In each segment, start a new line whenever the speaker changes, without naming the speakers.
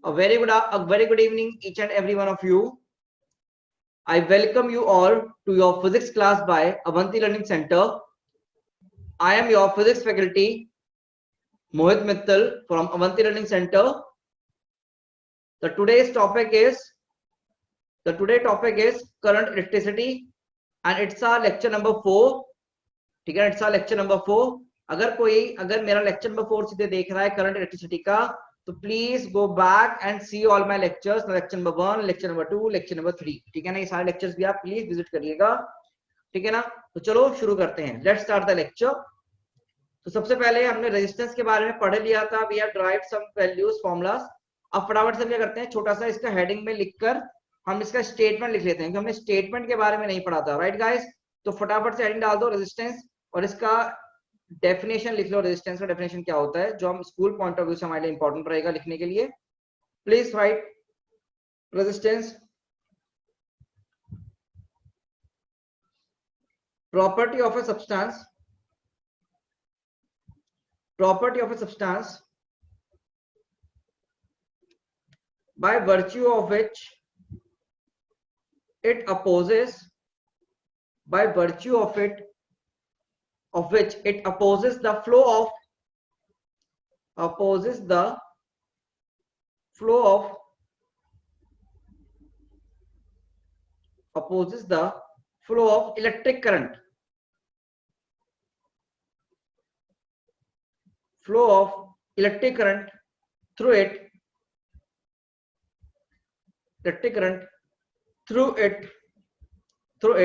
A very good evening, each and every one of you. I welcome you all to your physics class by Avanti Learning Center. I am your physics faculty, Mohit Mittal from Avanti Learning Center. The today's topic is current electricity, and it's our lecture number 4. ठीक है, it's our lecture number 4. अगर मेरा lecture number 4 सीधे देख रहा है current electricity का, तो please go back and see all my lectures, lecture number 1, lecture number 2, lecture number 3. ठीक है ना, ये सारे लेक्चर्स भी आप प्लीज विजिट करिएगा. ठीक है ना, तो चलो शुरू करते हैं. Let's start the lecture. तो सबसे पहले हमने रेजिस्टेंस के बारे में पढ़ लिया था. We have derived some values formulas. अब फटाफट से क्या करते हैं, छोटा सा इसका हेडिंग में लिखकर हम इसका स्टेटमेंट लिख लेते हैं, क्योंकि हमने स्टेटमेंट के बारे में नहीं पढ़ा था. राइट गाइस, तो फटाफट से हेडिंग डाल दो रेजिस्टेंस और इसका डेफिनेशन लिख लो. रेजिस्टेंस का डेफिनेशन क्या होता है, जो हम स्कूल पॉइंट ऑफ व्यू से हमारे लिए इंपॉर्टेंट रहेगा लिखने के लिए. Please right resistance. Property of a substance, property of a substance by virtue of which it opposes, by virtue of which it opposes the flow of electric current, through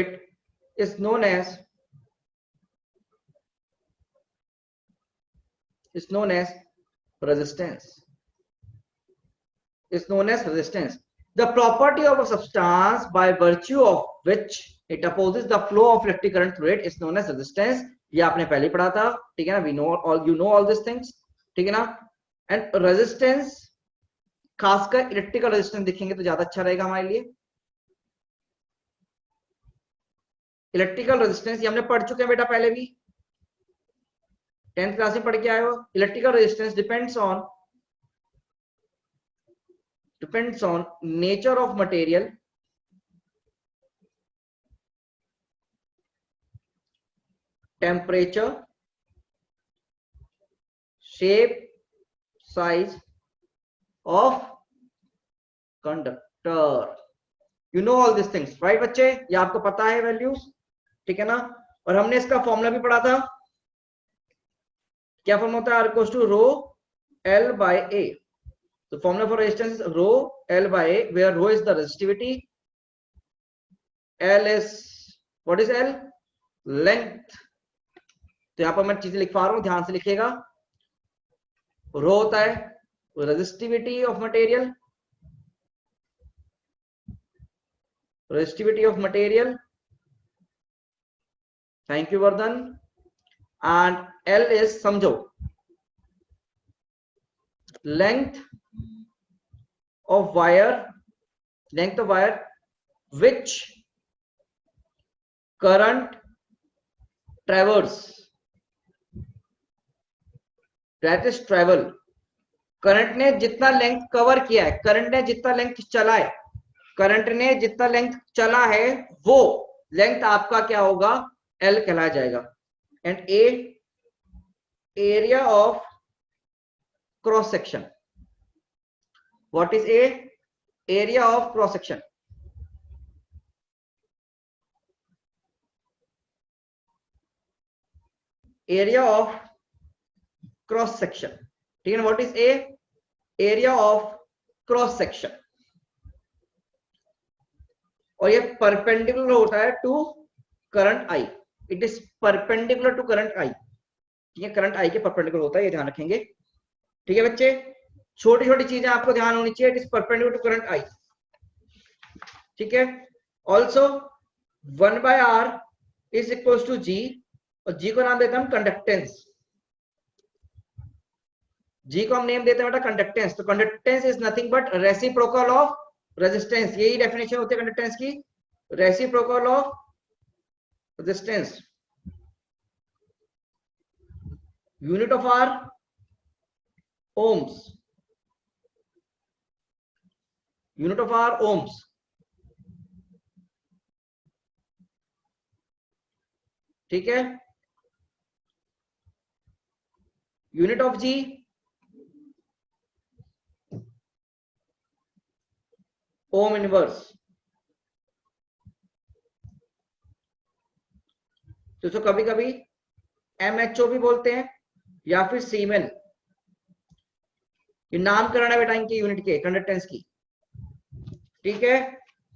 it is known as resistance. The property of a substance by virtue of which it opposes the flow of electric current through it is known as resistance. ये आपने पहले पढ़ा था. ठीक है ना, you know all these things. ठीक है ना. एंड रेजिस्टेंस, खासकर इलेक्ट्रिकल रेजिस्टेंस दिखेंगे तो ज्यादा अच्छा रहेगा हमारे लिए. इलेक्ट्रिकल रेजिस्टेंस ये हमने पढ़ चुके हैं बेटा पहले भी, 10th क्लास में पढ़ के आए हो. Electrical resistance depends on nature of material, temperature, shape, size of conductor. You know all this things, right बच्चे, ये आपको पता है वैल्यूज. ठीक है ना. और हमने इसका फॉर्मूला भी पढ़ा था. क्या फॉर्मूला होता है, R equals to rho L by A. तो formula for resistance is rho L by A, where rho is the resistivity, L is, what is L, length. तो यहां पर मैं चीजें लिखवा रहा हूं, ध्यान से लिखिएगा. रो होता है resistivity of material, thank you Vardhan. And L is, समझो, length of wire which current travels, that is travel. Current ने जितना लेंथ कवर किया है, करंट ने जितना लेंथ चला है, वो लेंथ आपका क्या होगा, L कहलाया जाएगा. And A, area of cross section. What is A? Area of cross section. Area of cross section. ठीक है ना. What is A? Area of cross section. और ये परपेंडिकुलर होता है to current I. It is perpendicular to current I. ठीक है, current I के परपेंडिकुलर होता है, ये ध्यान रखेंगे. ठीक है बच्चे, छोटी छोटी चीजें आपको ध्यान होनी चाहिए. It is perpendicular to current I. ठीक है. Also 1/R is equals to G, और G को नाम देते हैं हम कंडक्टेंस. G को हम नेम देते हैं बेटा कंडक्टेंस. तो conductance is nothing but reciprocal of resistance. यही डेफिनेशन होती है कंडक्टेंस की, reciprocal of resistance. Unit of R, ohms. Unit of R ohms, ठीक है। Unit of G ohm inverse, तो इसको कभी कभी एमएचओ भी बोलते हैं या फिर सीमेन। ये नामकरण है बेटा इनके यूनिट के कंडक्टेंस की, ठीक है,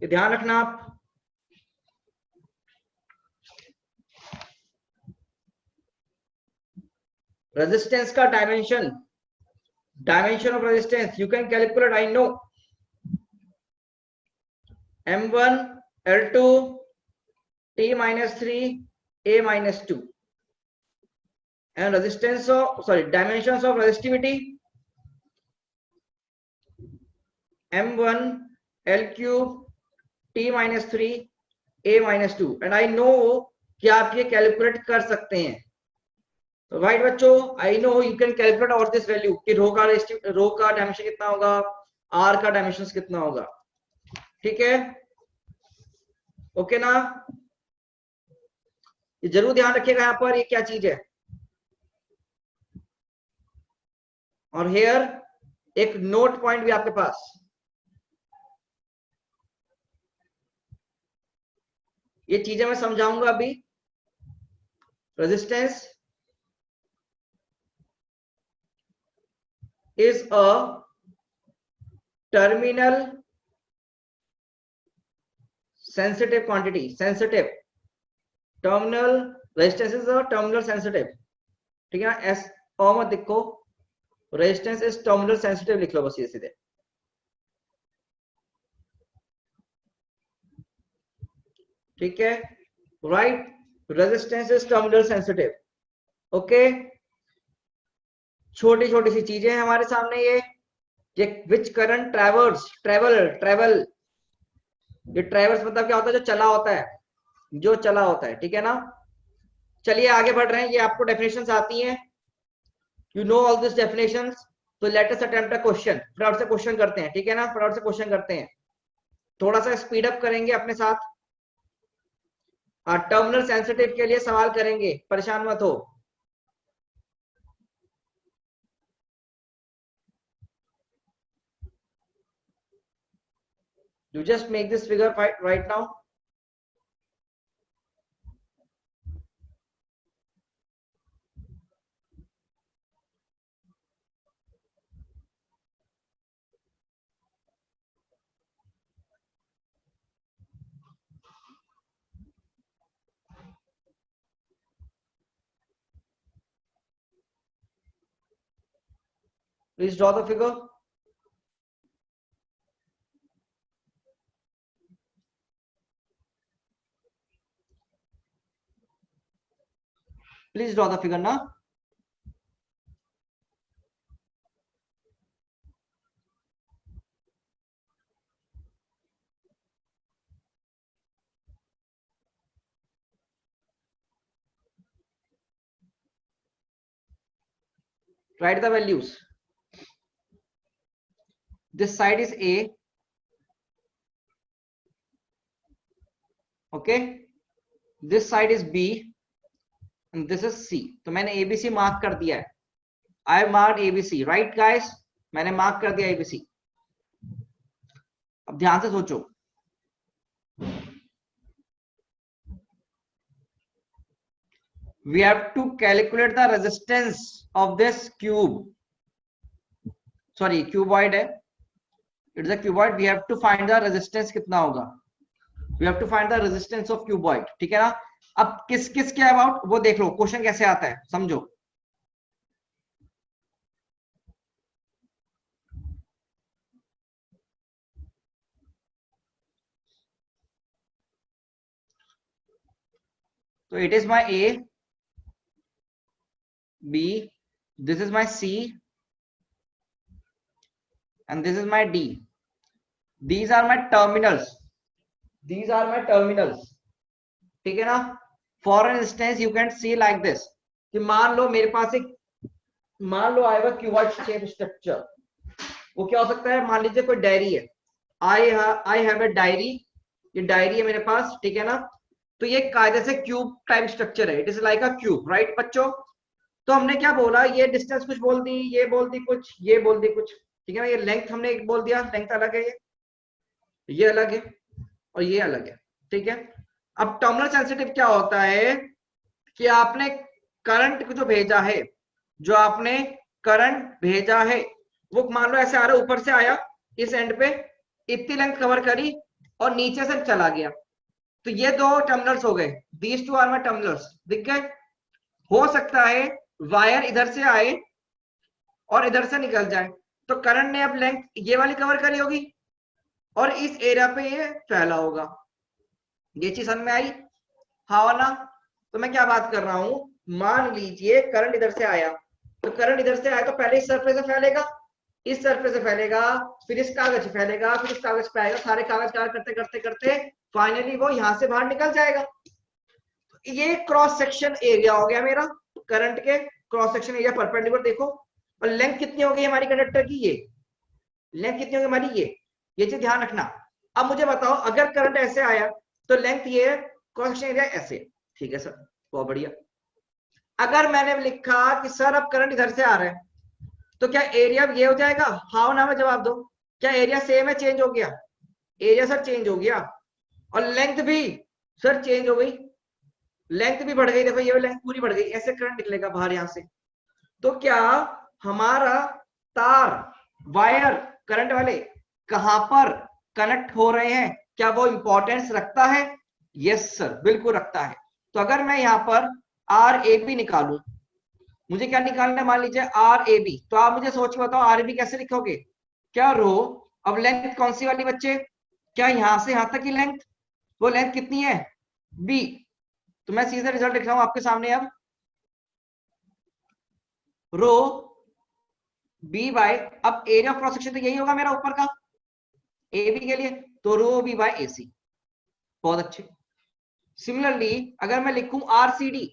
ये ध्यान रखना आप। रेजिस्टेंस का dimension, dimension of resistance you can calculate, I know m1 l2 t minus 3 a minus 2 and resistance of, sorry, dimensions of resistivity m1 l cube t minus 3 a minus 2 and I know कि आप ये calculate कर सकते हैं। तो right बच्चों, I know you can calculate और this value कि रो का डायमेंशन कितना होगा, आर का डायमेंशन कितना होगा, ठीक है, ओके ना। ये जरूर ध्यान रखिएगा यहाँ पर ये क्या चीज है। और हेयर एक नोट पॉइंट भी आपके पास, ये चीजें मैं समझाऊंगा अभी। Resistance is a terminal sensitive quantity, sensitive terminal resistance is a terminal sensitive, ठीक है ना। एस ओ मत लिखो, रेजिस्टेंस इज टर्मिनल सेंसिटिव लिख लो बस ये सीधे, ठीक है, right. Resistance is terminal sensitive, okay. छोटी छोटी सी चीजें हैं हमारे सामने, ये विच करंट ट्रेवल, ये ट्रेवल्स मतलब क्या होता है, जो चला होता है, जो चला होता है, ठीक है ना। चलिए आगे बढ़ रहे हैं, ये आपको डेफिनेशंस आती हैं, you know all this definitions. तो let us attempt a question, फटाफट से क्वेश्चन करते हैं, ठीक है ना, फटाफट से क्वेश्चन करते हैं, थोड़ा सा स्पीड अप करेंगे अपने साथ। टर्मिनल सेंसिटिव के लिए सवाल करेंगे, परेशान मत हो। You just make this figure right now. Please draw the figure. Please draw the figure now. Write the values. This side is A. Okay. This side is B. And this is C. तो मैंने ABC mark कर दिया है. I marked ABC. Right guys? मैंने mark कर दिया ABC. अब ध्यान से सोचो. We have to calculate the resistance of this cube. Sorry, cuboid है. It's a cuboid. We have to find the resistance कितना होगा. We have to find the resistance of cuboid. ठीक है ना. अब किस किस के अबाउट वो देख लो, क्वेश्चन कैसे आता है समझो. So it is my A, B, this is my C, and this is my D. These are my terminals. These are my terminals. ठीक है ना. For instance, you can see like this. कि मान लो मेरे पास एक, मान लो आएगा क्यूबॉइड शेप स्ट्रक्चर. वो क्या हो सकता है, मान लीजिए कोई डायरी है, आई हैव ए डायरी, ये डायरी है मेरे पास, ठीक है ना। तो ये कायदे से क्यूब टाइप स्ट्रक्चर है, it is like a cube, right बच्चों। तो हमने क्या बोला, ये डिस्टेंस कुछ बोल दी, ये बोल दी कुछ, ये बोल दी कुछ, ठीक है ना। ये लेंथ हमने एक बोल दिया, लेंथ अलग है, ये अलग है और ये अलग है, ठीक है। अब टर्मिनल सेंसिटिव क्या होता है कि आपने करंट को जो भेजा है, जो आपने करंट भेजा है, वो मान लो ऐसे आ रहा है, ऊपर से आया इस एंड पे, इतनी लेंथ कवर करी और नीचे से चला गया। तो ये दो टर्मिनल्स हो गए, these two are my terminals, दिख गए। हो सकता है वायर इधर से आए और इधर से निकल जाए, तो करंट ने अब लेंथ ये वाली कवर करी होगी और इस एरिया पे ये फैला होगा। ये चीज समझ में आई, हाँ ना। तो मैं क्या बात कर रहा हूं, मान लीजिए करंट इधर से आया, तो करंट इधर से आया तो पहले इस सरफेस से फैलेगा, इस सरफेस से फैलेगा, फिर इस कागज से फैलेगा, फिर इस कागज पे आएगा, सारे कागज करते करते करते फाइनली वो यहां से बाहर निकल जाएगा। ये क्रॉस सेक्शन एरिया हो गया मेरा, करंट के क्रॉस सेक्शन एरिया परपेंडिकुलर देखो। और लेंथ कितनी हो गई हमारी कंडक्टर की, ये लेंथ कितनी होगी हमारी, ये चीज ध्यान रखना। अब मुझे बताओ, अगर करंट ऐसे आया तो लेंथ ये है, क्रॉस सेक्शन एरिया ऐसे, ठीक है सर, बहुत बढ़िया। अगर मैंने लिखा कि सर अब करंट इधर से आ रहा है, तो क्या एरिया ये हो जाएगा, हाँ ना में जवाब दो। क्या एरिया सेम है, चेंज हो गया, एरिया सर चेंज हो गया, और लेंथ भी सर चेंज हो गई, लेंथ भी बढ़ गई, देखो ये लेंथ पूरी बढ़ गई, ऐसे करंट निकलेगा बाहर यहां से। तो क्या हमारा तार, वायर, करंट वाले कहां पर कनेक्ट हो रहे हैं, क्या वो इंपॉर्टेंस रखता है? यस सर, बिल्कुल रखता है। तो अगर मैं यहां पर आर ए बी निकालू, मुझे क्या निकालना है, मान लीजिए आर ए बी, तो आप मुझे सोच के बताओ आर ए बी कैसे लिखोगे, क्या रो, अब लेंथ कौन सी वाली बच्चे, क्या यहां से यहां तक की लेंथ, वो लेंथ कितनी है, बी। तो मैं सीधे रिजल्ट लिख रहा हूं आपके सामने, अब रो बी बाय, अब एरिया ऑफ क्रॉस सेक्शन तो यही होगा मेरा ऊपर का ए बी के लिए, तो रो बी बाय ए सी, बहुत अच्छे। सिमिलरली अगर मैं लिखूं आर सी डी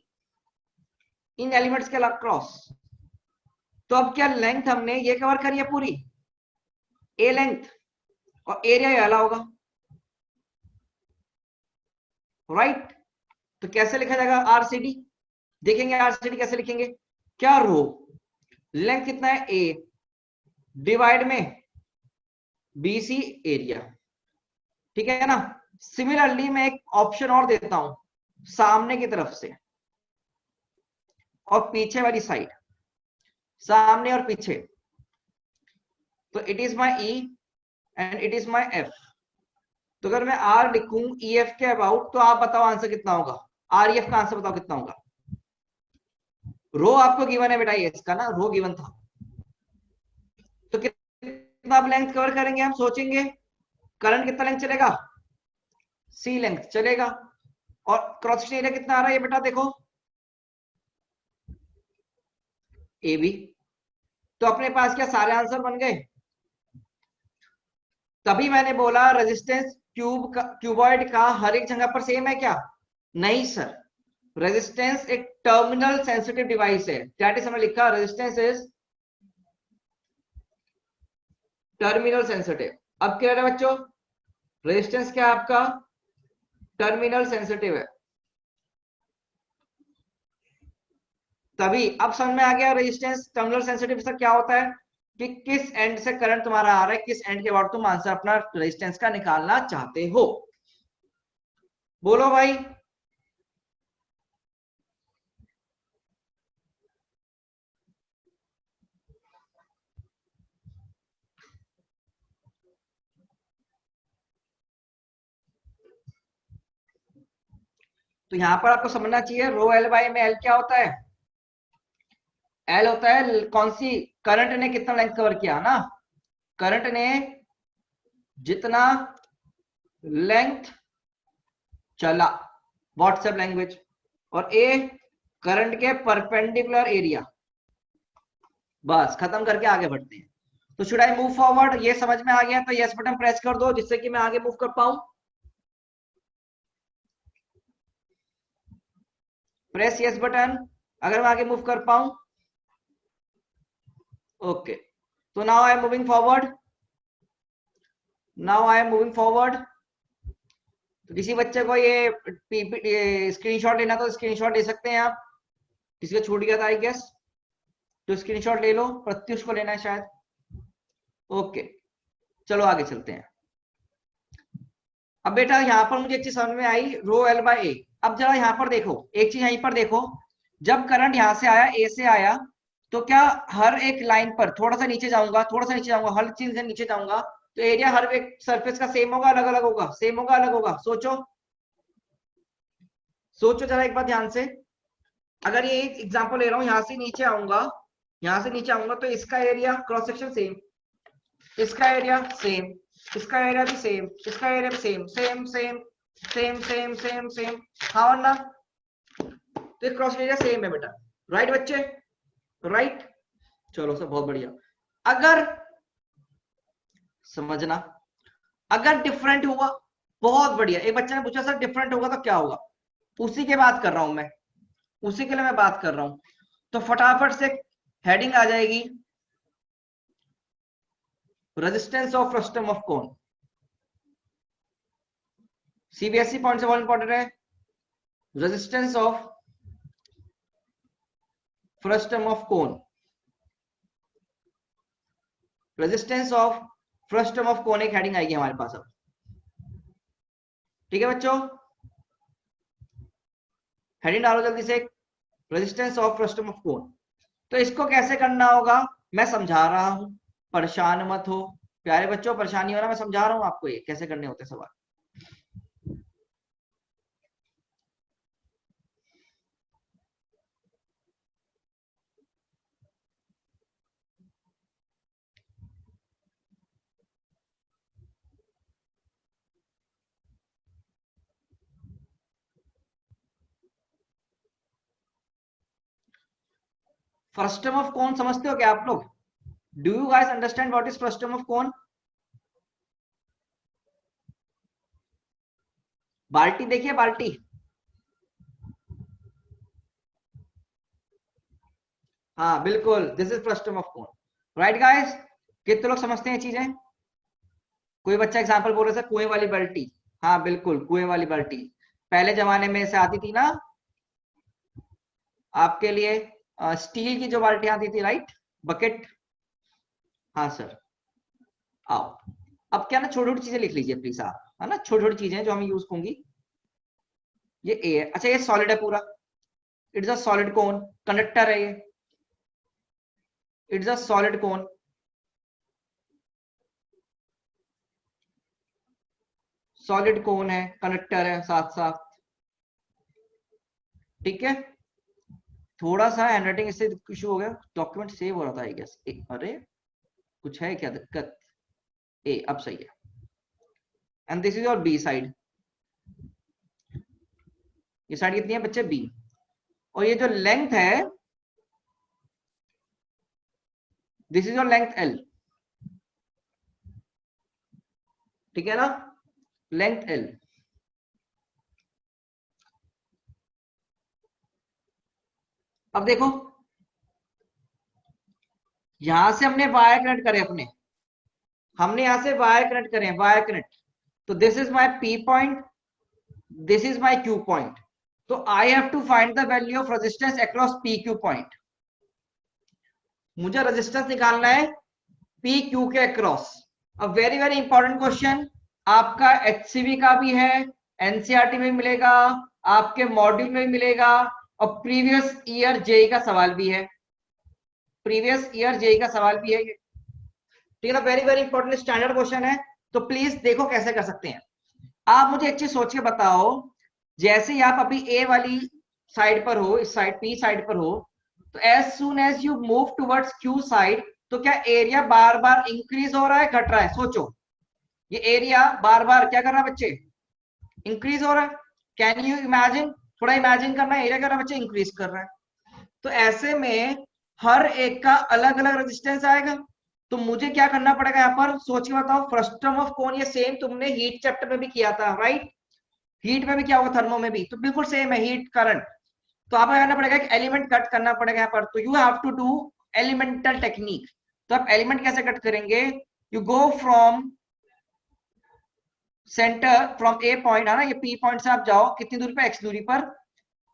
इन एलिमेंट्स के क्रॉस, तो अब क्या लेंथ हमने ये कवर करी है पूरी, ए लेंथ, और एरिया ये वाला होगा, राइट। तो कैसे लिखा जाएगा आरसीडी, देखेंगे आरसीडी कैसे लिखेंगे, क्या रो लेंथ कितना है ए डिवाइड में बीसी एरिया, ठीक है ना। सिमिलरली मैं एक ऑप्शन और देता हूं, सामने की तरफ से और पीछे वाली साइड, सामने और पीछे, तो it is my E and it is my F. तो अगर मैं आर लिखूं ई एफ के अबाउट, तो आप बताओ आंसर कितना होगा, आर ई एफ का आंसर बताओ कितना होगा। रो आपको गिवन है बेटा, ये इसका ना रो गिवन था, तो कितना आप लेंथ कवर करेंगे, हम सोचेंगे करंट कितना लेंथ चलेगा, सी लेंथ चलेगा, और क्रॉस सेक्शन एरिया कितना आ रहा है ये बेटा देखो, ए बी। तो अपने पास क्या सारे आंसर बन गए। तभी मैंने बोला रेजिस्टेंस क्यूबॉइड का हर एक जगह पर सेम है क्या, नहीं सर, रेजिस्टेंस एक टर्मिनल सेंसिटिव डिवाइस है, दैट इज हमने लिखा रेजिस्टेंस इज टर्मिनल सेंसिटिव। अब क्या है बच्चों, रेजिस्टेंस क्या है आपका, टर्मिनल सेंसिटिव है। तभी अब समझ में आ गया रेजिस्टेंस टर्मिनल सेंसिटिव से क्या होता है, कि किस एंड से करंट तुम्हारा आ रहा है, किस एंड के बाद तुम आंसर अपना रेजिस्टेंस का निकालना चाहते हो, बोलो भाई। तो यहां पर आपको समझना चाहिए रो एल बाई में एल क्या होता है, एल होता है कौन सी, करंट ने कितना लेंथ कवर किया ना, करंट ने जितना लेंथ चला, व्हाट्सएप लैंग्वेज, और ए करंट के परपेंडिकुलर एरिया, बस खत्म करके आगे बढ़ते हैं। तो शुड आई मूव फॉरवर्ड, ये समझ में आ गया तो यस बटन प्रेस कर दो, जिससे कि मैं आगे मूव कर पाऊं, प्रेस यस बटन अगर मैं आगे मूव कर पाऊं, ओके। तो now I am moving forward, now I am moving forward. तो किसी बच्चे को ये स्क्रीनशॉट लेना तो स्क्रीनशॉट ले सकते हैं आप, किसी को छूट गया था आई गेस, तो स्क्रीनशॉट ले लो। प्रत्युष को लेना है शायद। ओके चलो आगे चलते हैं। अब बेटा यहां पर मुझे एक चीज समझ में आई, रो एल बाय ए। अब जरा यहां पर देखो, एक चीज यहीं पर देखो, जब करंट यहां से आया, ए से आया, तो क्या हर एक लाइन पर थोड़ा सा नीचे जाऊंगा, थोड़ा सा नीचे जाऊंगा, हर चीज से नीचे जाऊंगा, तो एरिया हर एक सरफेस का सेम होगा, अलग अलग होगा, सेम होगा, अलग होगा? सोचो सोचो जरा एक बार ध्यान से। अगर ये एक एग्जांपल ले रहा हूं, यहां से नीचे आऊंगा, यहां से नीचे आऊंगा, तो इसका एरिया क्रॉस सेक्शन सेम, इसका एरिया सेम, इसका एरिया भी सेम, इसका एरिया भी same, same same same same same same, हाँ और ना? तो क्रॉस एरिया सेम है बेटा, राइट बच्चे, राइट? चलो सर बहुत बढ़िया। अगर समझना, अगर डिफरेंट हुआ, बहुत बढ़िया। एक बच्चे ने पूछा सर डिफरेंट होगा तो क्या होगा, उसी की बात कर रहा हूं मैं, उसी के लिए मैं बात कर रहा हूं। तो फटाफट से हेडिंग आ जाएगी, resistance of frustum of cone. CBSE point से बहुत इंपॉर्टेंट है, resistance of frustum of cone, resistance of frustum of कोन, एक हेडिंग आएगी हमारे पास अब। ठीक है बच्चों, हेडिंग डालो जल्दी से, रेजिस्टेंस ऑफ फ्रस्टम ऑफ कोन। तो इसको कैसे करना होगा मैं समझा रहा हूं, परेशान मत हो प्यारे बच्चों, परेशानी हो रहा, मैं समझा रहा हूं आपको ये कैसे करने होते सवाल। फ्रस्टम ऑफ कोन समझते हो क्या आप लोग? Do you guys understand what is frustum of कोन? बाल्टी देखिए, बाल्टी, हाँ बिल्कुल, this is frustum of cone, right guys? कितने लोग समझते हैं चीजें? कोई बच्चा एग्जांपल बोल रहा था कुएं वाली बाल्टी, हाँ बिल्कुल कुएं वाली बाल्टी, पहले जमाने में से आती थी ना आपके लिए, स्टील की जो बाल्टी आती थी, राइट? बकेट, हाँ सर। आओ, अब क्या ना छोटी छोटी चीजें लिख लीजिए प्लीज आप, है ना, छोटी छोटी चीजें जो हम यूज होंगी। ये ए है, अच्छा ये सॉलिड है पूरा, it's a solid cone, conductor है ये, it's a solid cone, solid कोन है, कंडक्टर है साथ साथ, ठीक है? थोड़ा सा हैंडराइटिंग इससे इशू हो गया, डॉक्यूमेंट सेव हो रहा था आई गेस, अरे कुछ है क्या दिक्कत? ए अब सही है, and this is your B side, ये साइड कितनी है बच्चे? बी, और ये जो लेंथ है, this is your length L, ठीक है ना, लेंथ एल। अब देखो यहां से हमने वायर कनेक्ट करे, हमने यहां से वायर कनेक्ट करे, वायर कनेक्ट, तो this is my P point, this is my Q point, तो I have to find the value of resistance across P Q point. मुझे रेजिस्टेंस निकालना है पी क्यू के अक्रॉस। अब वेरी वेरी इंपॉर्टेंट क्वेश्चन, आपका HCB का भी है, एनसीईआरटी में मिलेगा, आपके मॉड्यूल में मिलेगा, और प्रीवियस ईयर जेई का सवाल भी है, प्रीवियस ईयर जेई का सवाल भी है, ठीक है ना, very very important standard question है। तो प्लीज देखो कैसे कर सकते हैं। आप मुझे एक चीज सोच के बताओ, जैसे ही आप अभी ए वाली साइड पर हो, इस साइड पी साइड पर हो, तो as soon as you move towards Q side, तो क्या एरिया बार बार इंक्रीज हो रहा है, घट रहा है? सोचो, ये एरिया बार बार क्या कर रहा है बच्चे? इंक्रीज हो रहा है। कैन यू इमेजिन, थोड़ा इमेजिन करना, एरिया कर रहा है बच्चे, इंक्रीज कर रहा है। तो ऐसे में हर एक का अलग अलग रेजिस्टेंस आएगा, तो मुझे क्या करना पड़ेगा यहाँ पर, सोच के बताओ। फ्रस्टम ऑफ कोन, ये सेम तुमने हीट चैप्टर में भी किया था, राइट? हीट में भी क्या होगा, थर्मो में भी, तो बिल्कुल सेम है, हीट करंट। तो आपको करना पड़ेगा, एक एलिमेंट कट करना पड़ेगा यहाँ पर, तो you have to do elemental technique. तो आप एलिमेंट कैसे कट करेंगे? You go from centre from a point है ना, ये पी पॉइंट से आप जाओ कितनी दूरी पर, एक्स दूरी पर,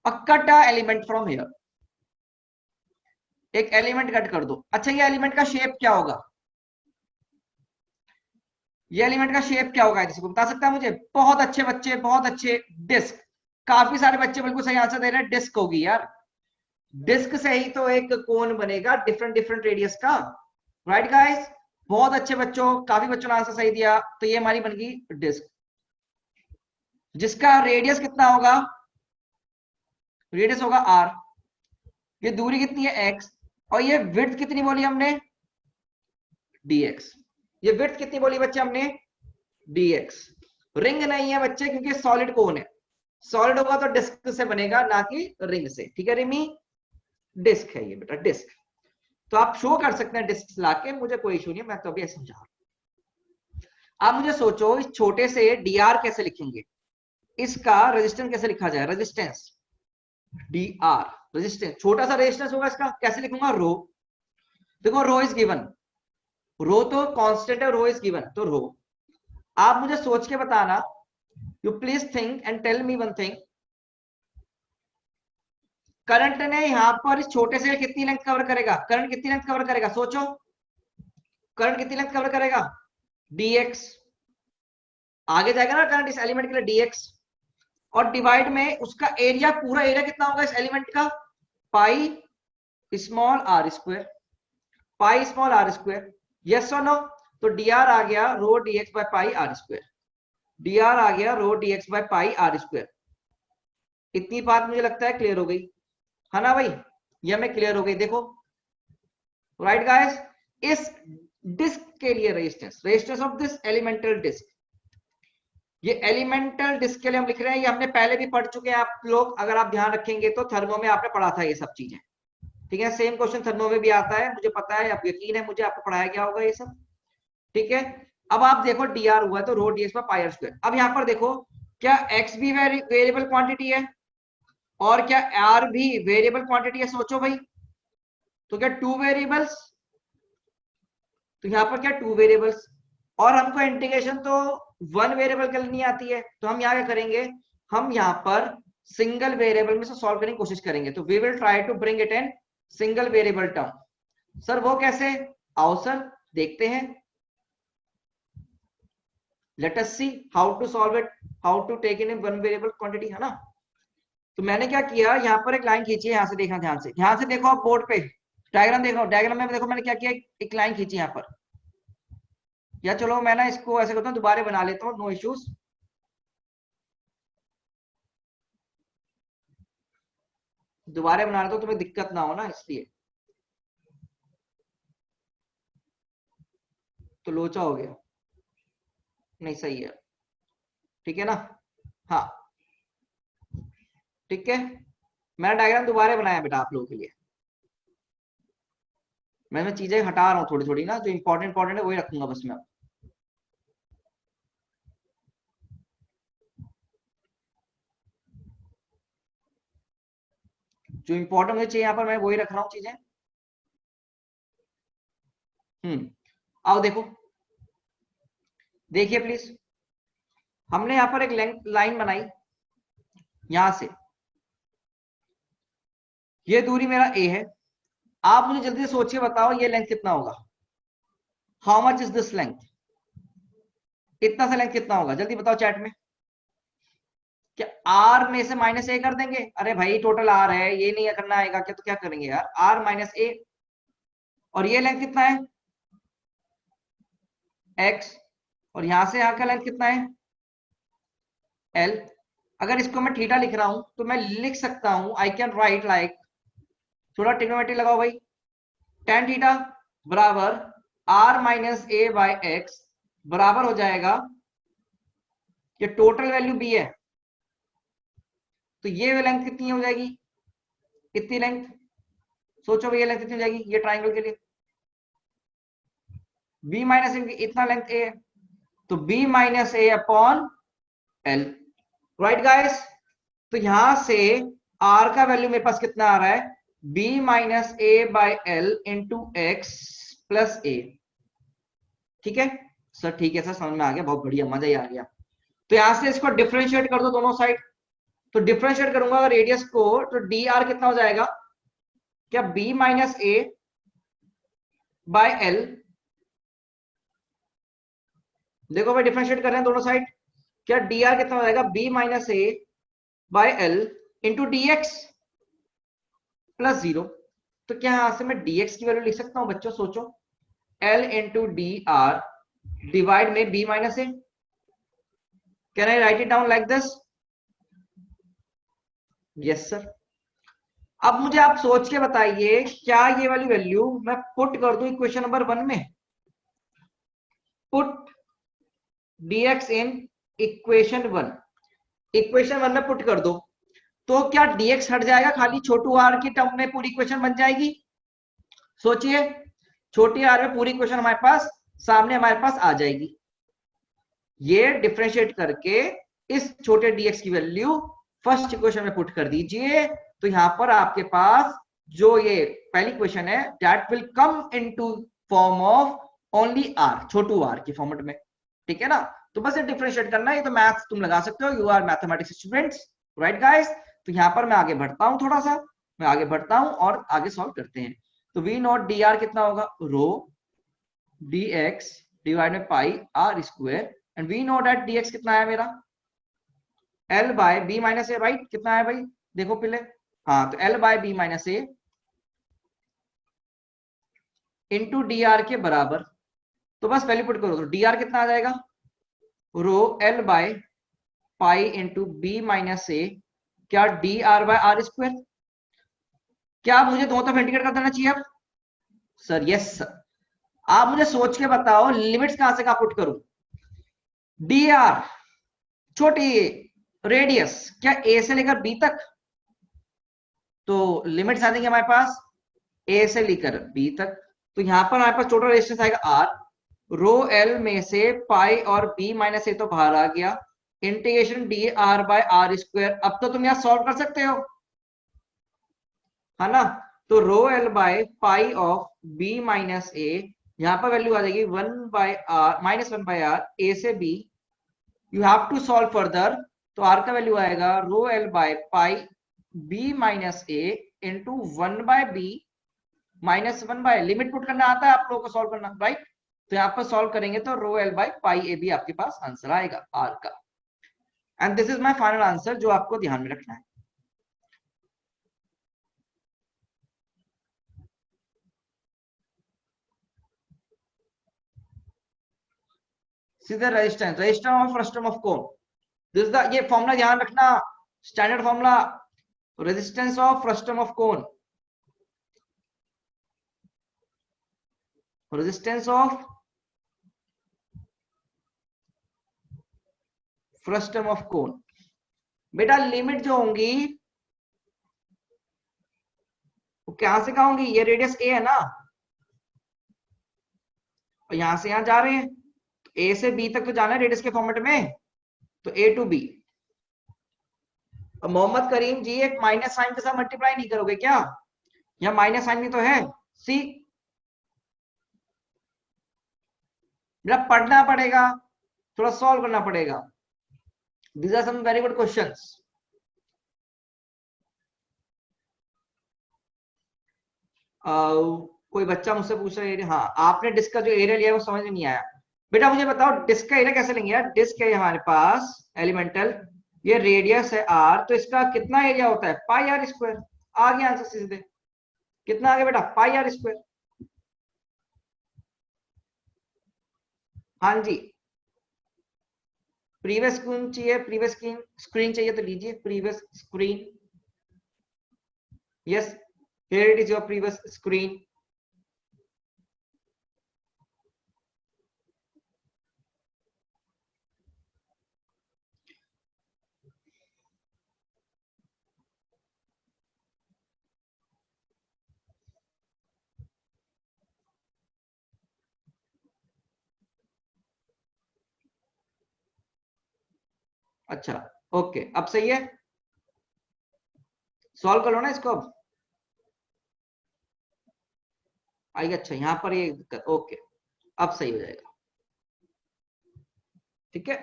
और cut a element from here, एक एलिमेंट कट कर दो। अच्छा ये एलिमेंट का शेप क्या होगा, ये एलिमेंट का शेप क्या होगा, किसी को बता सकता है मुझे? बहुत अच्छे बच्चे, बहुत अच्छे। डिस्क, काफी सारे बच्चे बिल्कुल सही आंसर दे रहे हैं, डिस्क होगी यार। डिस्क से ही तो एक कोन बनेगा डिफरेंट डिफरेंट रेडियस का, राइट गाइस? बहुत अच्छे बच्चों, काफी बच्चों ने आंसर सही दिया। तो ये हमारी बन गई डिस्क, जिसका रेडियस कितना होगा, रेडियस होगा आर, ये दूरी कितनी है एक्स, और ये विड्थ कितनी बोली हमने, डीएक्स। ये विड्थ कितनी बोली बच्चे हमने, डीएक्स। रिंग नहीं है बच्चे क्योंकि सॉलिड कोन है, सॉलिड होगा तो डिस्क से बनेगा ना कि रिंग से, ठीक है रिमी? डिस्क है ये बेटा, डिस्क। तो आप शो कर सकते हैं डिस्क लाके, मुझे कोई इशू नहीं है, मैं तो अभी समझा रहा हूं। आप मुझे सोचो इस छोटे से डीआर कैसे लिखेंगे, इसका रेजिस्टेंस कैसे लिखा जाए, रेजिस्टेंस डीआर, रेजिस्टेंस छोटा सा रेजिस्टेंस होगा इसका, कैसे लिखूंगा, रो। देखो रो इज गिवन, रो तो कांस्टेंट है, रो इज गिवन, तो रो। आप मुझे सोच के बताना, you please think and tell me one thing, current ने यहां पर इस छोटे से कितनी लेंथ कवर करेगा, करंट कितनी लेंथ कवर करेगा, सोचो करंट कितनी लेंथ कवर करेगा, dx। आगे जाएगा ना करंट इस एलिमेंट के लिए dx, और डिवाइड में उसका एरिया, पूरा एरिया कितना होगा इस एलिमेंट का, pi small are square, pi small are square, yes और नो? तो dr आ गया rho dx by pi are square, dr आ गया rho dx by pi are square. इतनी बात मुझे लगता है क्लियर हो गई है ना भाई, ये हमें क्लियर हो गई। देखो राइट गाइस, इस डिस्क के लिए resistance, resistance of this elemental disc, ये एलिमेंटल डिस्क के लिए हम लिख रहे हैं, ये हमने पहले भी पढ़ चुके हैं आप लोग, अगर आप ध्यान रखेंगे तो थर्मो में आपने पढ़ा था ये सब चीजें, ठीक है? सेम क्वेश्चन थर्मो में भी आता है, मुझे पता है, आप यकीन है मुझे, आपको पढ़ाया गया होगा ये सब, ठीक है? अब आप देखो dr हुआ तो रो ds पर पाई आर स्क्वायर। अब यहाँ पर देखो, क्या x भी वेरिएबल क्वांटिटी है और क्या r भी वेरिएबल क्वांटिटी है, सोचो भाई। तो क्या टू वेरिएबल्स, तो यहाँ पर क्या टू वेरिएबल्स, और हमको इंटीग्रेशन तो वन वेरिएबल करनी आती है, तो हम यहाँ क्या करेंगे, हम यहाँ पर सिंगल वेरिएबल में से सॉल्व करने की कोशिश करेंगे। तो we will try to bring it in single variable term. Sir वो कैसे, आओ सर देखते हैं, let us see how to solve it, how to take in one variable quantity, है ना? तो मैंने क्या किया, यहाँ पर एक लाइन खींची है, यहाँ से देखना ध्यान से, ध्यान से देखो आप बोर्ड पे डायग्राम देख रहा हूँ, डायग्राम में देखो मैंने क्या किया, एक लाइन खींची यहाँ पर, या चलो मैं ना इसको ऐसे करता हूँ, दोबारा बना लेता हूँ, नो इश्यूज। दोबारा बना लेता हूँ, तुम्हें दिक्कत ना हो ना इसलिए, तो लोचा हो गया, नहीं सही है, ठीक है ना? हाँ ठीक है, मैंने डायग्राम दोबारा बनाया बेटा आप लोगों के लिए, मैं चीजें हटा रहा हूँ थोड़ी थोड़ी ना, जो इंपॉर्टेंट है वही रखूंगा बस मैं। जो इंपॉर्टेंट मुझे चाहिए यहाँ पर मैं वही रख रहा हूँ चीजें। आओ देखो, देखिए प्लीज, हमने यहाँ पर एक लाइन बनाई, यहां से ये दूरी मेरा ए है, आप मुझे जल्दी से सोच के बताओ ये लेंथ कितना होगा, how much is this length, इतना सा लेंथ कितना होगा, जल्दी बताओ चैट में। क्या आर में से माइनस ए कर देंगे, अरे भाई टोटल आर है, ये नहीं करना आएगा क्या, तो क्या करेंगे यार, आर माइनस ए, और ये लेंथ कितना है एक्स, और यहां से यहां का लेंथ कितना है एल। अगर इसको मैं थीटा लिख रहा हूं तो मैं लिख सकता हूं, आई कैन राइट लाइक, थोड़ा ट्रिग्नोमेट्री लगाओ भाई, tan थीटा बराबर r minus a by x बराबर हो जाएगा, ये टोटल वैल्यू बी है, तो ये लेंथ कितनी हो जाएगी, इतनी लेंथ, सोचो भैया लेंथ कितनी हो जाएगी ये ट्राइंगल के लिए, बी माइनस ए, इतना लेंथ ए है, तो बी माइनस ए अपॉन एल, राइट गाइस? तो यहां से आर का वैल्यू मेरे पास कितना आ रहा है, b minus A by L into X plus A, ठीक है सर? ठीक है सर, समझ में आ गया, बहुत बढ़िया, मजा ही आ गया। तो यहां से इसको डिफरेंशिएट कर दो दोनों साइड। तो डिफरेंशिएट करूंगा अगर रेडियस को, तो डी आर कितना हो जाएगा, क्या b minus a by l. देखो भाई डिफरेंशिएट कर रहे हैं दोनों साइड, क्या डी आर कितना हो जाएगा, b minus a by L into d x plus 0। तो क्या यहां से मैं dx की वैल्यू लिख सकता हूं बच्चों, सोचो, l into D R divide में b minus A. Can I right it down like this? Yes sir. अब मुझे आप सोच के बताइए, क्या ये वाली वैल्यू मैं पुट कर दूं इक्वेशन नंबर 1 में, put dx in equation 1, equation 1 में पुट कर दो, तो क्या dx हट जाएगा, खाली छोटू आर की टर्म में पूरी इक्वेशन बन जाएगी? सोचिए, छोटी आर में पूरी इक्वेशन हमारे पास सामने हमारे पास आ जाएगी। ये डिफरेंशिएट करके इस छोटे dx की वैल्यू फर्स्ट इक्वेशन में पुट कर दीजिए, तो यहां पर आपके पास जो ये पहली इक्वेशन है that will come into form of only r, छोटू आर की फॉर्मेट में। ठीक है ना? तो बस ये डिफरेंशिएट करना है, ये तो मैथ्स तुम लगा सकते हो, you are mathematics students, right guys? तो यहां पर मैं आगे बढ़ता हूं, थोड़ा सा मैं आगे बढ़ता हूं और आगे सॉल्व करते हैं। तो वी नॉट डी आर कितना होगा, रो डी एक्स डिवाइड में pi are square, and we know that dx कितना है मेरा, l by B minus A, right? कितना है भाई, देखो पहले, हाँ, तो l by B minus A into D R के बराबर। तो बस वैल्यू पुट करो, तो डी आर कितना आ जाएगा, rho l by pi into B minus A, क्या D are by are square. क्या मुझे दोनों तरफ इंटीग्रेट कर देना चाहिए अब? Sir yes sir. आप मुझे सोच के बताओ लिमिट्स कहां से कहां पुट करूं, डी आर छोटी रेडियस, क्या ए से लेकर बी तक, तो लिमिट्स आ जाएंगे हमारे पास ए से लेकर बी तक। तो यहां पर हमारे पास टोटल रेजिस्टेंस आएगा आर, रो एल में से पाई और बी माइनस ए तो बाहर आ गया, integration d are by are square. अब तो तुम यहां सॉल्व कर सकते हो, है ना? तो rho L by pi of B minus A, यहां पर वैल्यू आ जाएगी 1 by R minus 1 by R, A से B. You have to solve further, तो आर का वैल्यू आएगा rho L by pi B minus A into 1 by B minus 1 by, limit put करना आता है आप लोगों को सॉल्व करना, राइट? तो यहां पर सॉल्व करेंगे तो rho L by pi a b आपके पास आंसर आएगा आर का। And this is my final answer, जो आपको ध्यान में रखना है। सीधे resistance, resistance of frustum of cone, this the, ये फॉर्मूला ध्यान रखना, standard formula, resistance of frustum of cone, resistance of frustum of cone. बेटा लिमिट जो होंगी वो कहां से कहां होंगी, ये रेडियस ए है ना, और यहां से यहां जा रहे हैं, तो ए से बी तक तो जाना है रेडियस के फॉर्मेट में, तो ए टू बी। मोहम्मद करीम जी, एक माइनस साइन के साथ मल्टीप्लाई नहीं करोगे क्या, यहाँ माइनस साइन भी तो है, सी बेटा पढ़ना पड़ेगा, थोड़ा सॉल्व करना पड़ेगा। These are some very good questions. कोई बच्चा मुझसे पूछ रहा है, हाँ आपने डिस्क का जो एरिया लिया है वो समझ में नहीं आया। बेटा मुझे बताओ डिस्क का एरिया कैसे लेंगे यार, डिस्क है हमारे पास एलिमेंटल, ये रेडियस है आर, तो इसका कितना एरिया होता है, पाई आर स्क्वायर। आ गया आंसर सीधे, कितना आ गया बेटा, पाई आर स्क्वायर। हाँ जी, प्रीवियस स्क्रीन चाहिए, प्रीवियस स्क्रीन चाहिए तो लीजिए previous screen, yes here it is your previous screen. अच्छा ओके, अब सही है, सॉल्व कर लो ना इसको अब आइए। अच्छा यहां पर ये दिक्कत, ओके अब सही हो जाएगा, ठीक है।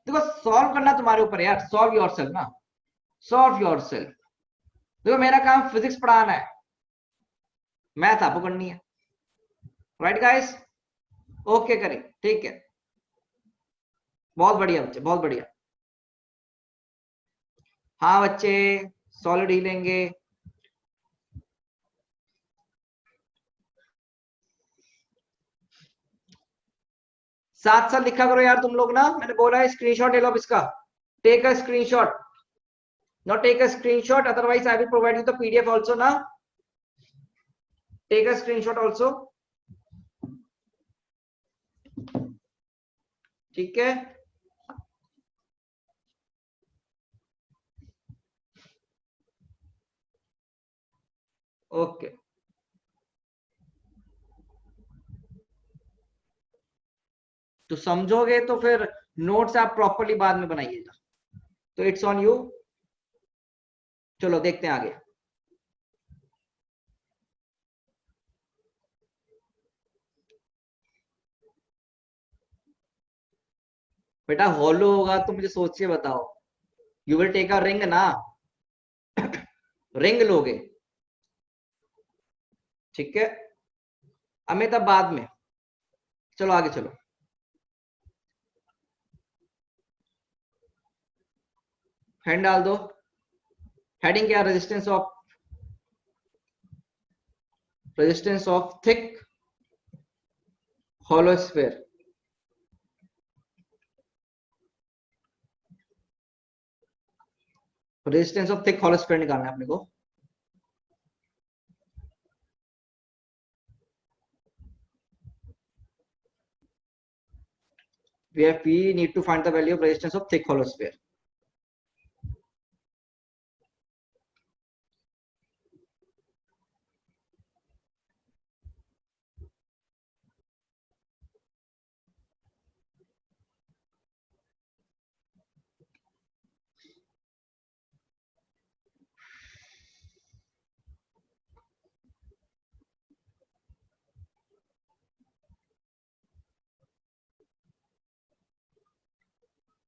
देखो सॉल्व करना तुम्हारे ऊपर यार, सॉल्व योरसेल्फ ना, सॉल्व योरसेल्फ। देखो मेरा काम फिजिक्स पढ़ाना है, मैथ आपको करनी है, राइट गाइस? ओके करें, ठीक है, बहुत बढ़िया बच्चे, बहुत बढ़िया। हाँ बच्चे, सॉलिड ही लेंगे। साथ साथ लिखा करो यार तुम लोग ना, मैंने बोला है स्क्रीनशॉट ले लो इसका, take a screenshot, not take a screenshot, otherwise I will provide you the PDF also ना, टेक अ स्क्रीनशॉट आल्सो, ठीक है? ओके, तो समझोगे तो फिर नोट्स आप प्रॉपर्ली बाद में बनाइएगा, तो इट्स ऑन यू। चलो देखते हैं आगे। बेटा हॉलो होगा तो मुझे सोच के बताओ, you will take a ring ना, रिंग लोगे, ठीक है? अमित अब बाद में, चलो आगे चलो। हैंड डाल दो, हेडिंग क्या? Resistance of thick hollow sphere, resistance of thick hollow sphere निकालना है अपने को। we need to find the value of resistance of thick hollow sphere.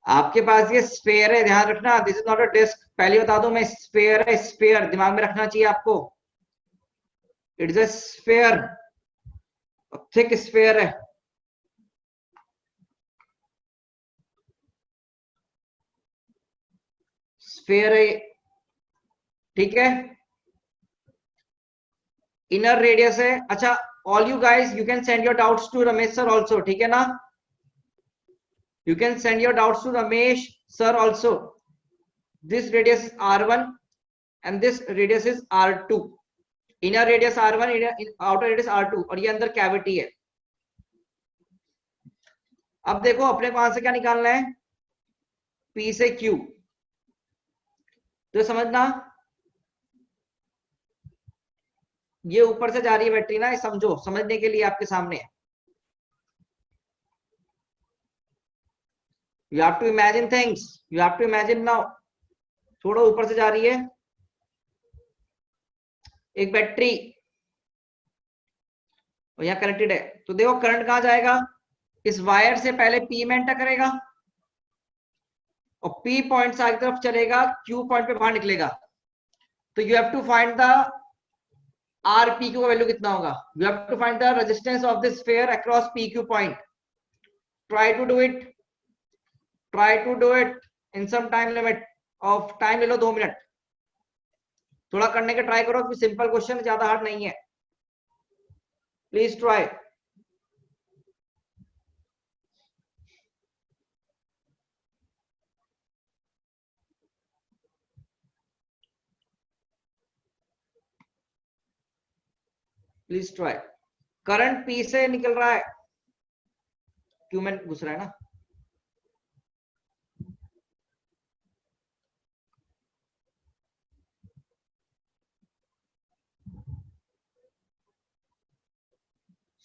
आपके पास ये स्फेयर है, ध्यान रखना, this is not a disc, पहले बता दो मैं, स्फेयर है, स्फेयर दिमाग में रखना चाहिए आपको, it is a sphere, thick sphere है, स्फेयर है, ठीक है? इनर रेडियस है। अच्छा, all you guys you can send your doubts to Ramesh sir also, ठीक है ना? You can send your doubts to Ramesh sir also. This radius is R1 and this radius is R2. Inner radius R1, outer radius R2, और ये अंदर cavity है। अब देखो अपने को वहां से क्या निकालना है, P से Q, तो समझना ये ऊपर से जा रही है बैटरी ना, समझो, समझने के लिए आपके सामने है। You have to imagine things, you have to imagine now। थोड़ा ऊपर से जा रही है एक बैटरी और यहाँ कनेक्टेड है, तो देखो करंट कहां जाएगा, इस वायर से पहले P में एंटर करेगा और P पॉइंट से आगे तरफ चलेगा, Q पॉइंट पे बाहर निकलेगा, तो you have to find the R P Q का वैल्यू कितना होगा, you have to find the resistance of this sphere across P Q point. Try to do it, try to do it in some time limit of time, ले लो 2 minute, थोड़ा करने का try करो, simple question, ज्यादा hard नहीं है, please try. Please try. Current P से निकल रहा है, क्यू में घुस रहा है ना,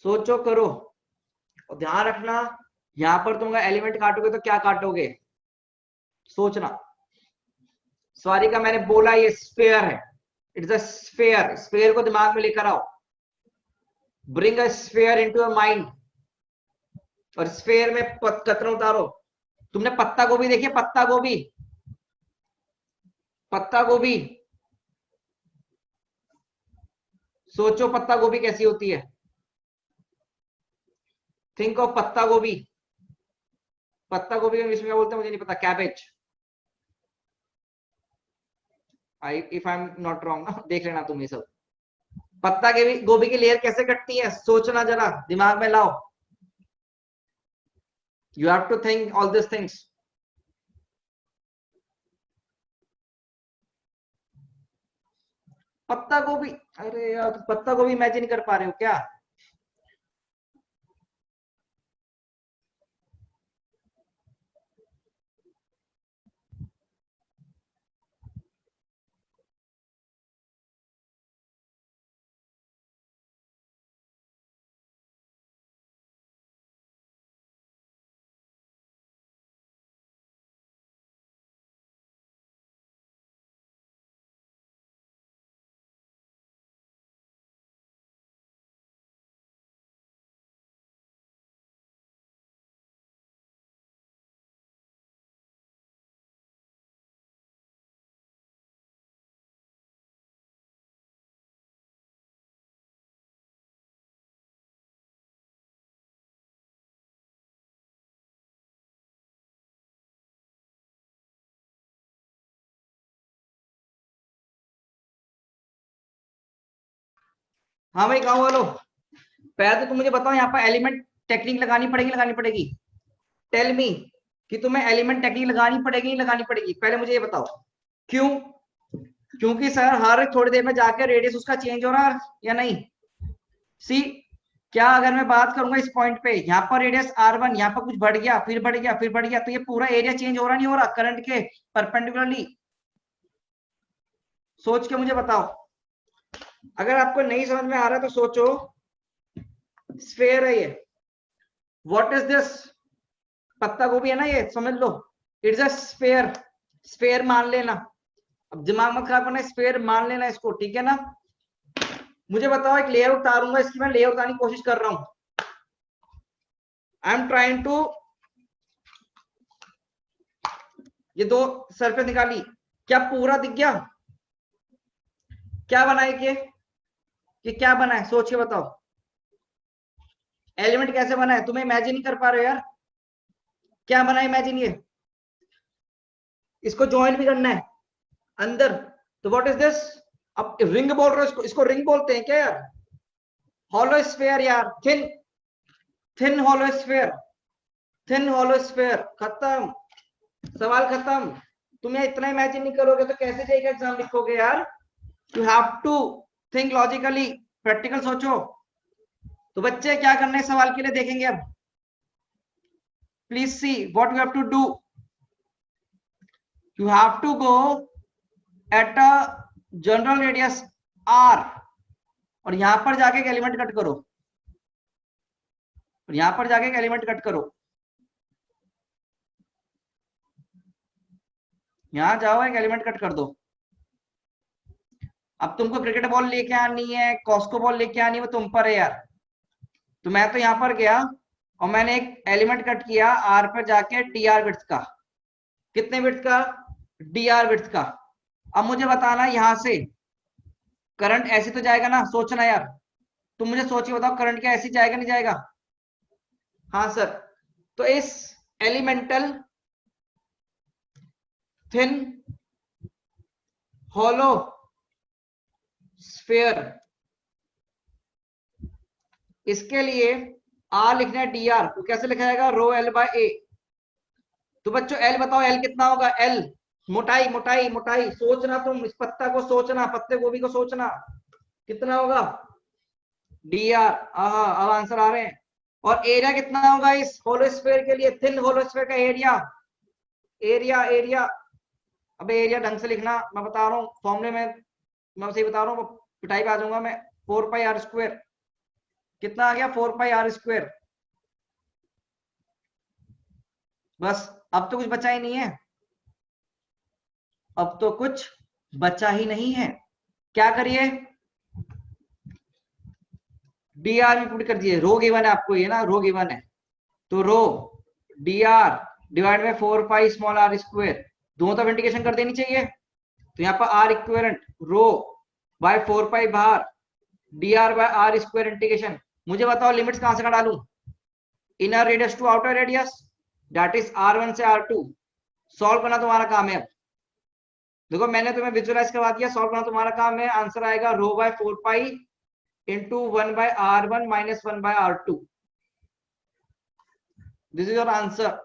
सोचो करो और ध्यान रखना, यहां पर तुम एलिमेंट काटोगे तो क्या काटोगे, सोचना। सॉरी का मैंने बोला ये स्फीयर है, इट्स अ स्फीयर, स्फीयर को दिमाग में लेकर आओ, bring a sphere into your mind, और स्फीयर में कतरन उतारो, तुमने पत्ता गोभी देखी? पत्ता गोभी, पत्ता गोभी, सोचो पत्ता गोभी कैसी होती है? थिंक ऑफ पत्ता गोभी। पत्ता गोभी इंग्लिश में क्या बोलते हैं मुझे नहीं पता, cabbage, I if I am not wrong ना, देख लेना तुम ये सब। पत्ता गोभी, गोभी की लेयर कैसे कटती है? सोचना जरा, दिमाग में लाओ। You have to think all this things. पत्ता गोभी, अरे यार पत्ता गोभी इमेजिन कर पा रहे हो क्या? हाँ भाई गाँव वालों, पहले तो तुम मुझे बताओ, यहाँ पर एलिमेंट टेक्निक लगानी पड़ेगी लगानी पड़ेगी? टेल मी कि तुम्हें एलिमेंट टेक्निक लगानी पड़ेगी नहीं लगानी पड़ेगी, पहले मुझे ये बताओ। क्यों? क्योंकि सर हर थोड़ी देर में जाकर रेडियस उसका चेंज हो रहा है या नहीं? सी, क्या अगर मैं बात करूंगा इस पॉइंट पे, यहाँ पर रेडियस r1, यहाँ पर कुछ बढ़ गया, फिर बढ़ गया, फिर बढ़ गया, तो ये पूरा एरिया चेंज हो रहा नहीं हो रहा करंट के परपेंडिकुलरली? सोच के मुझे बताओ। अगर आपको नहीं समझ में आ रहा है तो सोचो। स्फेयर है ये, व्हाट इज दिस? पत्ता गोभी है ना ये, समझ लो इट्स अ स्फेयर। स्फेयर मान लेना, अब दिमाग मत खराब करना, स्फेयर मान लेना इसको, ठीक है ना? मुझे बताओ, एक लेयर उतारूंगा, इसकी मैं लेयर उतारने की कोशिश कर रहा हूं। आई एम ट्राइंग टू, ये दो सरफेस निकाली, क्या पूरा दिख गया? क्या बना है ये क्या बना है? सोच के बताओ। एलिमेंट कैसे बना है? तुम्हें इमेजिन नहीं कर पा रहे हो यार? क्या बना है इमेजिन? ये इसको ज्वाइन भी करना है अंदर, तो व्हाट इज दिस? अब रिंग बोल रहे हो इसको, इसको रिंग बोलते हैं क्या यार? हॉलो स्फेयर यार, thin, thin hollow sphere, thin hollow sphere, खत्म, सवाल खत्म। तुम ये इतना इमेजिन नहीं करोगे तो कैसे जाएगा एग्जाम लिखोगे यार? You have to think logically, practical सोचो। तो बच्चे क्या करना है सवाल के लिए देखेंगे अब। Please see what you have to do. You have to go at a general radius r, और यहां पर जाके एक एलिमेंट कट करो, और यहां पर जाके एक एलिमेंट कट करो, यहां जाओ एक एलिमेंट कट कर दो। अब तुमको क्रिकेट बॉल लेके आनी है, कॉस्को बॉल लेके आनी है, वो तुम पर है यार। तो मैं तो यहां पर गया और मैंने एक एलिमेंट कट किया r पर जाके dr विड्थ का। कितने विड्थ का? dr विड्थ का। अब मुझे बताना यहां से करंट ऐसे तो जाएगा ना, सोचना यार। तुम मुझे सोच के बताओ, करंट क्या ऐसे जाएगा नहीं जाएगा? हाँ सर। तो इस एलिमेंटल थिन हॉलो स्फेयर, इसके लिए r लिखना है dr, तो कैसे लिखा जाएगा? Rho l by a। तो बच्चों एल बताओ, एल कितना होगा? एल मोटाई, मोटाई, मोटाई, सोचना तुम, इस पत्ता को सोचना, पत्ते गोभी को सोचना, कितना होगा? dr। अब आंसर आ रहे हैं। और एरिया कितना होगा इस होलोस्फेयर के लिए? थिन होलोस्फेयर का एरिया, एरिया, एरिया। अब एरिया ढंग से लिखना, मैं बता रहा हूँ फॉर्मूले में, मैं सही बता रहा हूँ, पिटाई पे आ जाऊंगा मैं। 4πr², कितना आ गया? 4πr²। बस, अब तो कुछ बचा ही नहीं है, अब तो कुछ बचा ही नहीं है। क्या करिए? डी आर भी पुट कर दिए, रो गिवन है आपको ये ना, रो गिवन है, तो rho D R divide by 4 pi small are square, दोनों तरफ इंटीग्रेशन कर देनी चाहिए। तो यहाँ पर R equivalent rho by 4 pi बाहर dr by are square integration. मुझे बताओ लिमिट्स कहां से डालूं, inner radius to outer radius that is r1 से r2। सॉल्व करना तुम्हारा काम है। अब देखो मैंने तुम्हें विजुअलाइज करवा दिया, सॉल्व करना तुम्हारा काम है। आंसर आएगा rho by 4 pi into 1 by r1 minus 1 by r2। This is your answer,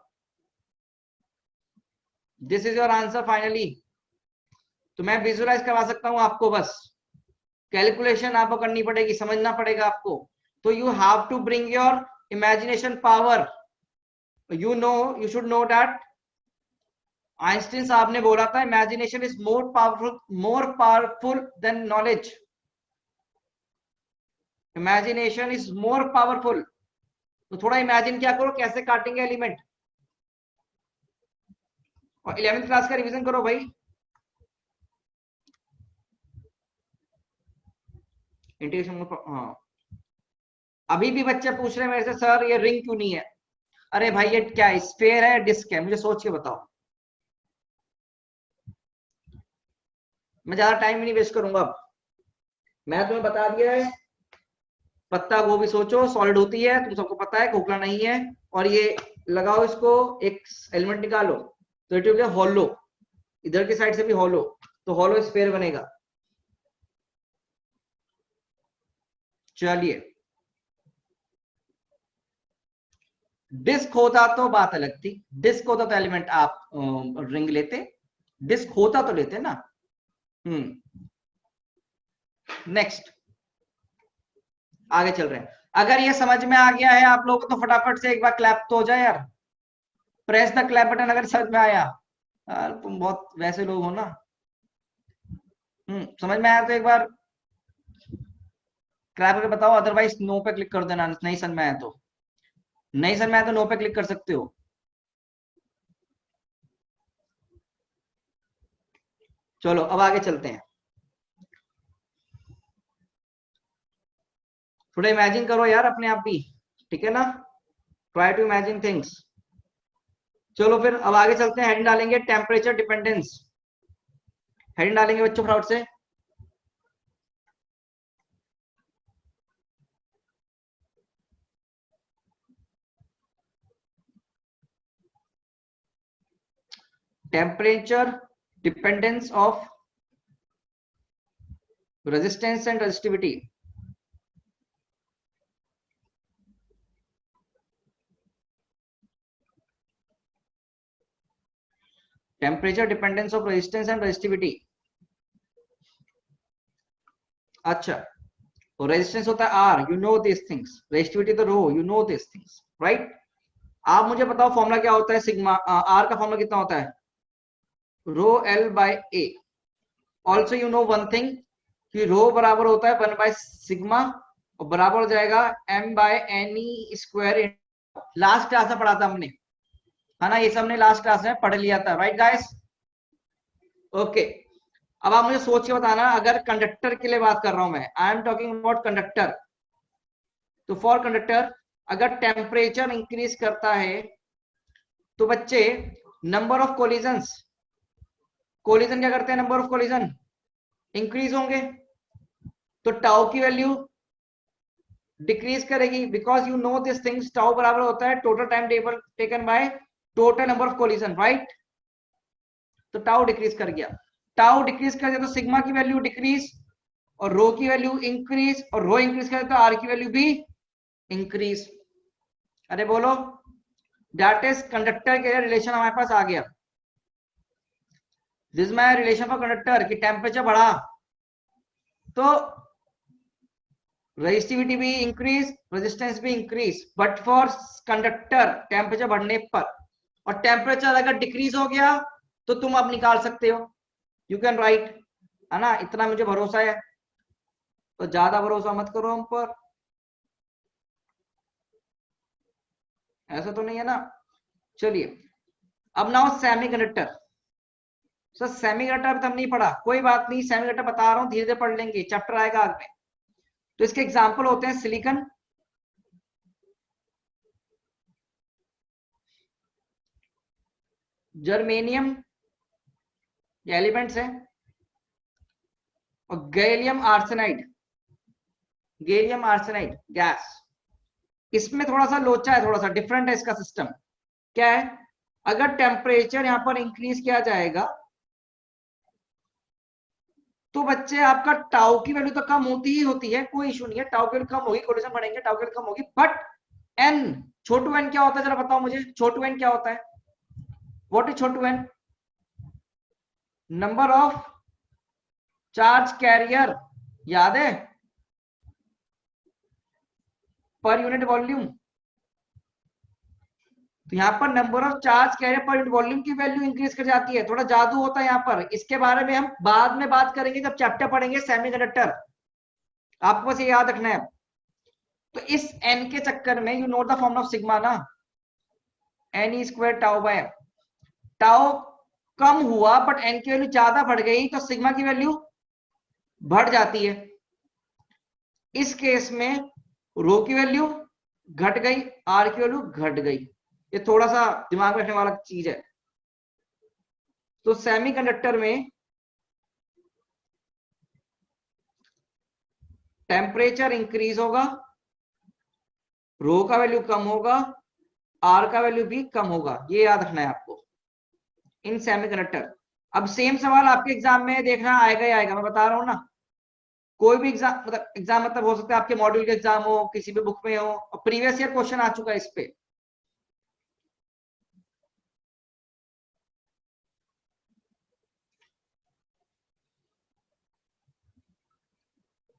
this is your answer finally. तो मैं विजुअलाइज करवा सकता हूं आपको, बस कैलकुलेशन आपको करनी पड़ेगी, समझना पड़ेगा आपको। तो you have to bring your imagination power. You know, you should know that Einstein साहब ने बोला था imagination is more powerful than knowledge. Imagination is more powerful. तो थोड़ा इमेजिन क्या करो कैसे काटेंगे एलिमेंट, और 11th क्लास का रिवीजन करो भाई। इंटीग्रेशन, हाँ अभी भी बच्चे पूछ रहे हैं मेरे से सर ये रिंग क्यों नहीं है। अरे भाई ये क्या है, स्फीयर है डिस्क है, मुझे सोच के बताओ। मैं ज्यादा टाइम भी नहीं वेस्ट करूंगा। अब मैं तुम्हें बता दिया है, पत्ता गोभी सोचो सॉलिड होती है, तुम सबको पता है, खोखला नहीं है। और ये लगाओ इसको, एक एलिमेंट निकालो तो इट विल बी हॉलो, इधर की साइड से भी हॉलो, तो हॉलो स्फीयर बनेगा। चलिए डिस्क होता तो बात अलग थी, डिस्क होता तो एलिमेंट आप रिंग लेते, डिस्क होता तो लेते ना। नेक्स्ट आगे चल रहे हैं। अगर ये समझ में आ गया है आप लोगों को तो फटाफट से एक बार क्लैप तो हो जाए यार, प्रेस द क्लैप बटन अगर समझ में आया। यार तुम बहुत वैसे लोग हो ना। समझ में आया तो एक बार क्लैप करके बताओ, अदरवाइज नो पे क्लिक कर देना। नहीं समझ में आया तो, नहीं समझ में आया तो नो पे क्लिक कर सकते हो। चलो अब आगे चलते हैं, थोड़ा इमेजिन करो यार अपने आप भी, ठीक है ना, ट्राई टू इमेजिन थिंग्स। चलो फिर अब आगे चलते हैं, हेडिंग डालेंगे टेम्परेचर डिपेंडेंस। हेडिंग डालेंगे बच्चों फटाफट से। Temperature dependence of resistance and resistivity. Temperature dependence of resistance and resistivity. अच्छा, तो रेजिस्टेंस होता है R, you know this things, resistivity तो rho, you know this things, right. आप मुझे बताओ फॉर्मूला क्या होता है सिग्मा, आर का फॉर्मूला कितना होता है, rho L by A. Also you know one thing कि रो बराबर होता है 1 बाय सिग्मा, और बराबर हो जाएगा m by n E square. Last class में पढ़ा था हमने, है ना, ये सब हमने लास्ट क्लास में पढ़ लिया था, राइट गाइस। ओके, अब आप मुझे सोच के बताना, अगर कंडक्टर के लिए बात कर रहा हूं मैं, I am talking about conductor. तो फॉर कंडक्टर अगर टेम्परेचर इंक्रीज करता है तो बच्चे नंबर ऑफ कोलिजन्स, कोलिजन क्या करते हैं, नंबर ऑफ कोलिजन इंक्रीज होंगे, तो टाउ की वैल्यू डिक्रीज करेगी, because you know this things, tau बराबर होता है total time table taken by total number of collision, right. तो टाउ डिक्रीज कर गया, टाउ डिक्रीज कर दिया तो सिग्मा की वैल्यू डिक्रीज, और रो की वैल्यू इंक्रीज, और रो इंक्रीज कर दिया तो आर की वैल्यू भी इंक्रीज। अरे बोलो, दैट इज कंडक्टर के रिलेशन हमारे पास आ गया। This my relation for conductor कि टेम्परेचर बढ़ा तो रेजिस्टिविटी भी इंक्रीज, रेजिस्टेंस भी increase, but for conductor temperature बढ़ने पर, और टेम्परेचर अगर डिक्रीज हो गया तो तुम अब निकाल सकते हो, यू कैन राइट, है ना, इतना मुझे भरोसा है, तो ज्यादा भरोसा मत करो हम पर, ऐसा तो नहीं है ना। चलिए अब नाउ सेमीकंडक्टर। सर सेमीकंडक्टर तो हम नहीं पढ़ा, कोई बात नहीं, सेमीकंडक्टर बता रहा हूं, धीरे धीरे पढ़ लेंगे, चैप्टर आएगा आगे। तो इसके एग्जाम्पल होते हैं सिलिकन, जर्मेनियम ये एलिमेंट्स है, और gallium arsenide, gallium arsenide gas. इसमें थोड़ा सा लोचा है, थोड़ा सा डिफरेंट है इसका सिस्टम। क्या है, अगर टेम्परेचर यहां पर इंक्रीज किया जाएगा तो बच्चे आपका टाउ की वैल्यू तो कम होती ही होती है, कोई इशू नहीं है, टाउ की वैल्यू कम होगी, कोलिजन बढ़ेंगे टाउ की वैल्यू कम होगी, बट एन, छोटू एन क्या होता है, जरा बताओ मुझे, छोटू एन क्या होता है? व्हाट इज छोटू n? Number of charge carrier, याद है, पर यूनिट वॉल्यूम। तो यहाँ पर number of charge carrier per unit volume की वैल्यू इंक्रीज कर जाती है, थोड़ा जादू होता है यहाँ पर, इसके बारे में हम बाद में बात करेंगे जब चैप्टर पढ़ेंगे सेमीकंडक्टर, आपको बस ये याद रखना है। तो इस एन के चक्कर में you note the form of sigma ना, N E square tau by, tau कम हुआ बट एन की वैल्यू ज्यादा बढ़ गई तो सिग्मा की वैल्यू बढ़ जाती है। इस केस में रो की वैल्यू घट गई, आर की वैल्यू घट गई, ये थोड़ा सा दिमाग में रखने वाला चीज है। तो सेमीकंडक्टर में टेम्परेचर इंक्रीज होगा, रो का वैल्यू कम होगा, आर का वैल्यू भी कम होगा, ये याद रखना है आपको इन सेमीकंडक्टर। अब सेम सवाल आपके एग्जाम में देखना आएगा ही आएगा, मैं बता रहा हूं ना, कोई भी एग्जाम मतलब हो सकता है आपके मॉड्यूल के एग्जाम हो, किसी भी बुक में हो, और प्रीवियस ईयर क्वेश्चन आ चुका है इस पे।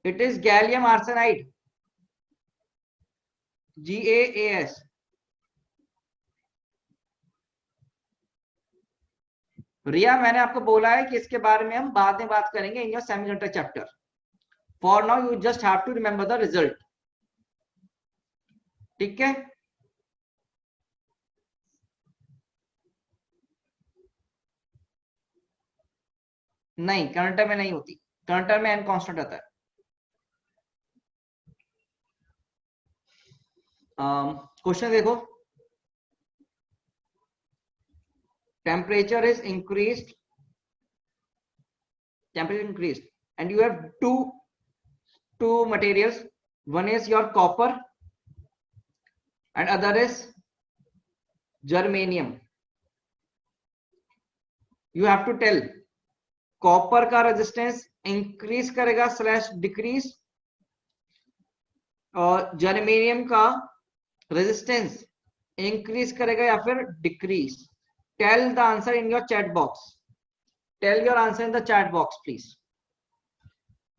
It is gallium arsenide, GaAs। रिया मैंने आपको बोला है कि इसके बारे में हम बाद में बात करेंगे in your semiconductor chapter, for now you just have to remember the result, ठीक है? नहीं, कंडक्टर में नहीं होती, कंडक्टर में एन कांस्टेंट रहता है। क्वेश्चन देखो, temperature is increased, temperature increased and you have two materials, one is your copper and other is germanium। you have to tell copper का रेजिस्टेंस इंक्रीज करेगा स्लैश डिक्रीज, और germanium का resistance increase करेगा या फिर decrease. Tell the answer in your chat box, tell your answer in the chat box please,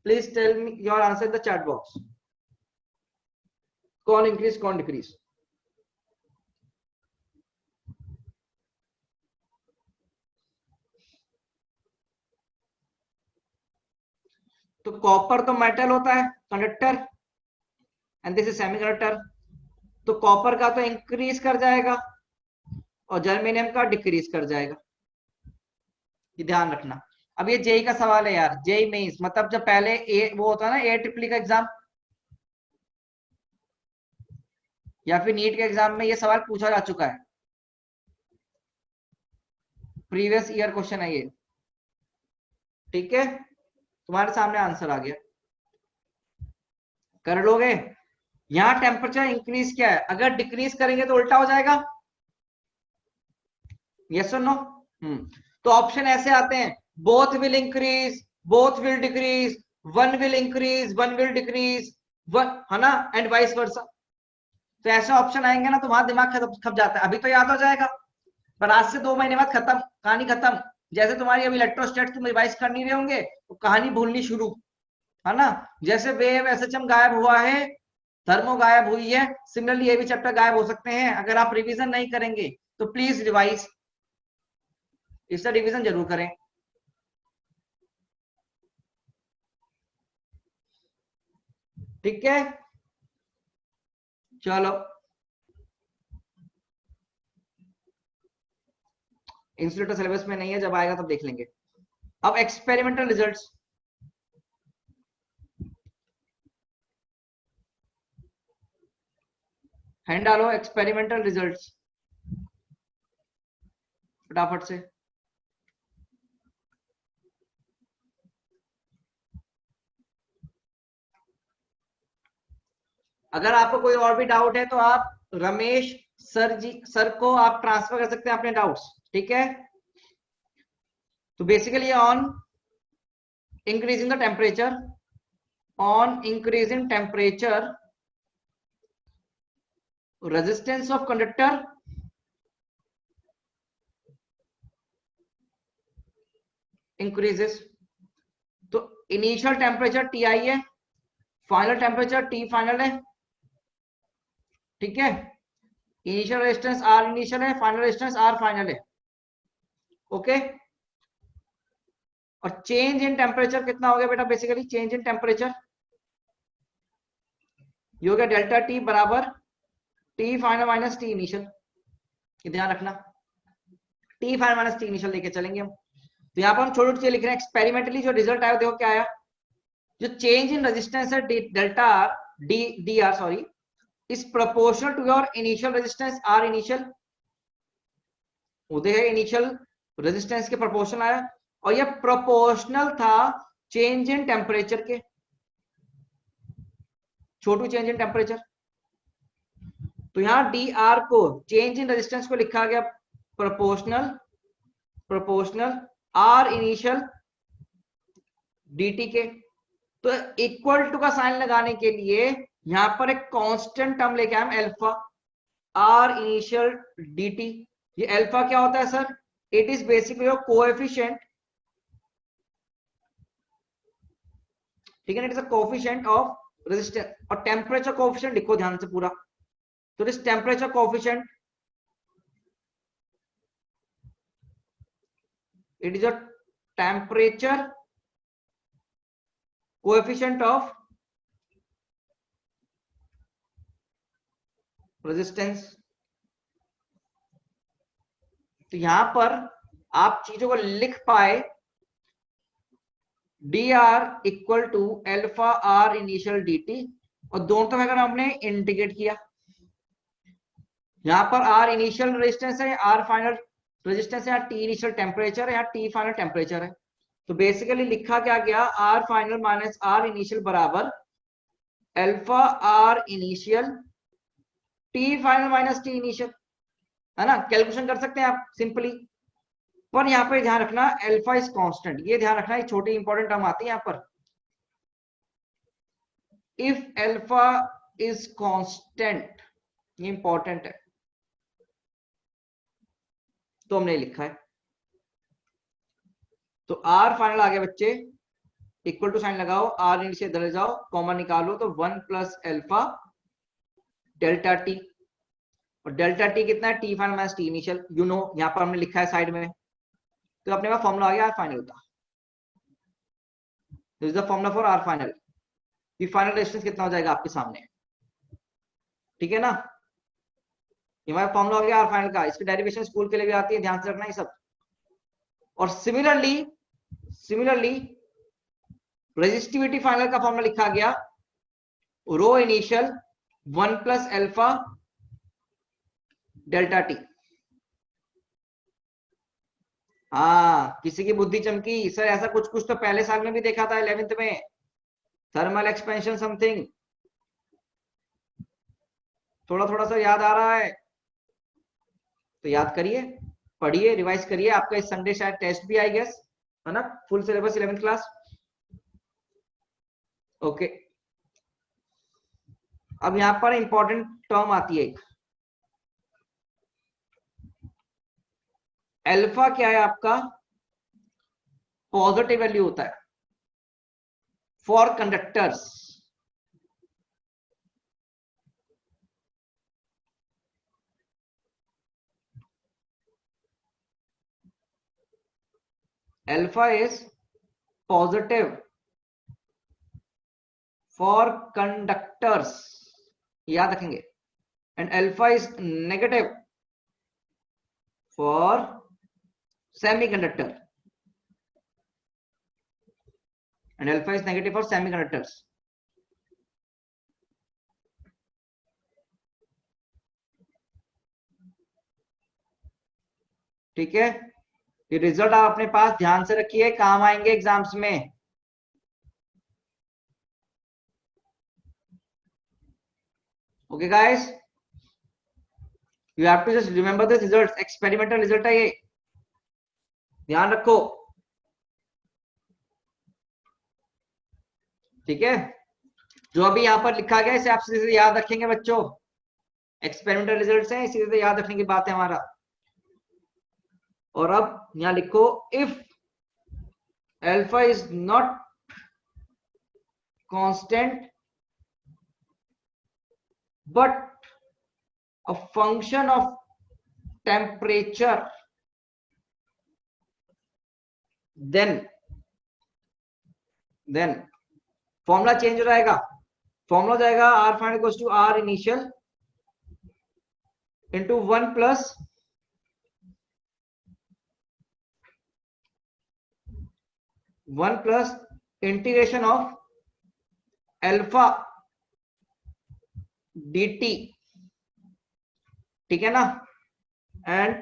please tell me your answer in the chat box, कौन increase कौन decrease. तो copper तो metal होता है, conductor, and this is semiconductor, तो copper का तो increase कर जाएगा और जर्मेनियम का डिक्रीज कर जाएगा, ये ध्यान रखना। अब ये जेई का सवाल है यार, जेई मेंस मतलब जब पहले ए वो होता है ना ए ट्रिपल का एग्जाम या फिर नीट के एग्जाम में ये सवाल पूछा जा चुका है, प्रीवियस ईयर क्वेश्चन है ये, ठीक है? तुम्हारे सामने आंसर आ गया, कर लोगे? यहां टेम्परेचर इंक्रीज क्या है, अगर डिक्रीज करेंगे तो उल्टा हो जाएगा, यस और नो? तो ऑप्शन ऐसे आते हैं, both will increase, both will decrease, one will increase, one will decrease, one, है ना, एंड वाइस वर्सा। तो ऐसे ऑप्शन आएंगे ना, तुम्हारा दिमाग खप जाता है, अभी तो याद हो जाएगा पर आज से 2 महीने बाद खत्म, कहानी खत्म। जैसे तुम्हारी अभी इलेक्ट्रोस्टैट तुम रिवाइज कर नहीं रहे होंगे तो कहानी भूलनी शुरू, है ना? जैसे वेव एसएचएम गायब हुआ है, थर्मो गायब हुई है, सिमिलरली ये भी चैप्टर गायब हो सकते हैं अगर आप रिवीजन नहीं करेंगे। तो प्लीज रिवाइज, इसका रिवीजन जरूर करें, ठीक है? चलो, इंस्टीट्यूट सिलेबस में नहीं है, जब आएगा तब देख लेंगे। अब एक्सपेरिमेंटल रिजल्ट्स, हैंड डालो एक्सपेरिमेंटल रिजल्ट्स। फटाफट से। अगर आपको कोई और भी डाउट है तो आप रमेश सर को आप ट्रांसफर कर सकते हैं अपने डाउट्स, ठीक है। तो basically on increasing the temperature, on increasing temperature, resistance of conductor increases। तो इनिशियल टेम्परेचर Ti है, फाइनल टेम्परेचर T फाइनल है, ठीक है। इनिशियल रेजिस्टेंस R इनिशियल है, फाइनल रेजिस्टेंस R फाइनल है, ओके। और चेंज इन टेम्परेचर कितना हो गया बेटा, बेसिकली चेंज इन टेम्परेचर ये हो गया डेल्टा T बराबर T final minus T initial. ये ध्यान रखना, T final minus T initial लेके चलेंगे हम। तो यहाँ पर हम छोटी चीज लिख रहे हैं, एक्सपेरिमेंटली जो रिजल्ट आया देखो क्या आया, जो चेंज इन रेजिस्टेंस है delta r d r sorry is proportional to your initial resistance r initial. उधर है इनिशियल रेजिस्टेंस के प्रोपोर्शनल आया, और ये प्रोपोर्शनल था चेंज इन टेम्परेचर के, छोटू चेंज इन टेम्परेचर। तो यहां डी आर को चेंज इन रेजिस्टेंस को लिखा गया proportional proportional r initial dt के। तो इक्वल टू का साइन लगाने के लिए यहां पर एक कांस्टेंट टर्म लेके आए हम अल्फा आर इनिशियल dt। ये अल्फा क्या होता है sir, it is basically your coefficient, ठीक है, it is a coefficient of resistance. और टेम्परेचर कोएफिशिएंट लिखो ध्यान से पूरा, तो this temperature coefficient it is a temperature coefficient of resistance। तो यहां पर आप चीजों को लिख पाए, d r equal to alpha r initial dt, और दोनों तरफ अगर हमने इंटीग्रेट किया, यहां पर आर इनिशियल रेजिस्टेंस है, आर फाइनल रेजिस्टेंस है, टी इनिशियल टेम्परेचर है, टी फाइनल टेम्परेचर है। तो बेसिकली लिखा क्या गया, are final minus R initial बराबर alpha R initial T final minus T initial, है ना। कैलकुलेशन कर सकते हैं आप सिंपली, पर यहां पर ध्यान रखना अल्फा इज कांस्टेंट, ये ध्यान रखना, ये छोटी इंपॉर्टेंट टर्म आती है यहां पर। इफ अल्फा इज कांस्टेंट, ये इंपॉर्टेंट है, तो हमने लिखा है। तो आर फाइनल आ गया बच्चे, इक्वल टू साइन लगाओ, आर इनिशियल इधर जाओ, कॉमन निकालो, तो 1 प्लस अल्फा डेल्टा टी, और डेल्टा टी कितना है, T final minus T initial, you know, यहां पर हमने लिखा है साइड में, तो अपने पास फॉर्मूला आ गया आर फाइनल का। This is the formula for r final. ये फाइनल रेजिस्टेंस कितना हो जाएगा आपके सामने, ठीक है ना। ये हमारा फॉर्मूला हो गया आर फाइनल का, इसकी डेरिवेशन स्कूल के लिए भी आती है, ध्यान से रखना ये सब। और सिमिलरली रेजिस्टिविटी फाइनल का फॉर्मूला लिखा गया, rho initial 1 plus alpha delta T. हाँ, किसी की बुद्धि चमकी, सर ऐसा कुछ कुछ तो पहले साल में भी देखा था 11th में, थर्मल एक्सपेंशन समथिंग, थोड़ा थोड़ा सा याद आ रहा है, तो याद करिए, पढ़िए, रिवाइज करिए। आपका इस संडे शायद टेस्ट भी आई गेस, है ना, full syllabus 11th class, okay. अब यहां पर इंपॉर्टेंट टर्म आती है एक, अल्फा क्या है आपका, पॉजिटिव वैल्यू होता है for conductors. Alpha is positive for conductors, याद रखेंगे, and alpha is negative for semiconductor, and alpha is negative for semiconductors। ठीक है, ये रिजल्ट आप अपने पास ध्यान से रखिए, काम आएंगे एग्जाम्स में। Okay guys, you have to just remember this result, experimental result है ये, ध्यान रखो। ठीक है, जो अभी यहाँ पर लिखा गया इसे आप सीधे सीधे याद रखेंगे बच्चों, एक्सपेरिमेंटल रिजल्ट्स हैं, सीधे सीधे याद रखने की बात है हमारा। और अब यहाँ लिखो, if alpha is not constant but a function of temperature, then formula change हो जाएगा, फॉर्मूला जाएगा r final equals to r initial into 1 plus integration of alpha dt, ठीक है ना। एंड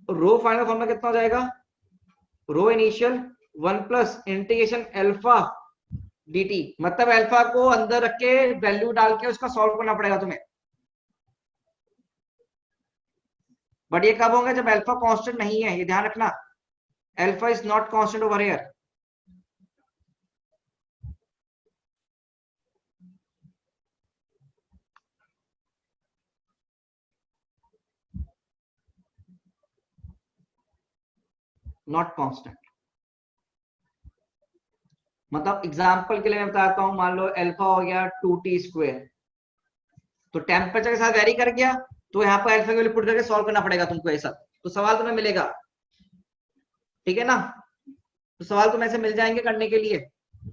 रो फाइनल फॉर्मूला कितना हो जाएगा, rho initial 1 plus integration alpha dt, मतलब अल्फा को अंदर रख के वैल्यू डाल के उसका सॉल्व करना पड़ेगा तुम्हें। बट ये कब होगा, जब अल्फा कांस्टेंट नहीं है, ये ध्यान रखना, alpha is not constant over here. Not constant, मतलब एग्जांपल के लिए मैं बताता हूं, मान लो अल्फा हो गया 2t², तो टेम्परेचर के साथ वेरी कर गया, तो यहाँ पर अल्फा की वैल्यू पुट करके सॉल्व करना पड़ेगा तुमको ऐसा, तो सवाल तुम्हें मिलेगा, ठीक है ना। तो सवाल तुम्हें ऐसे मिल जाएंगे करने के लिए,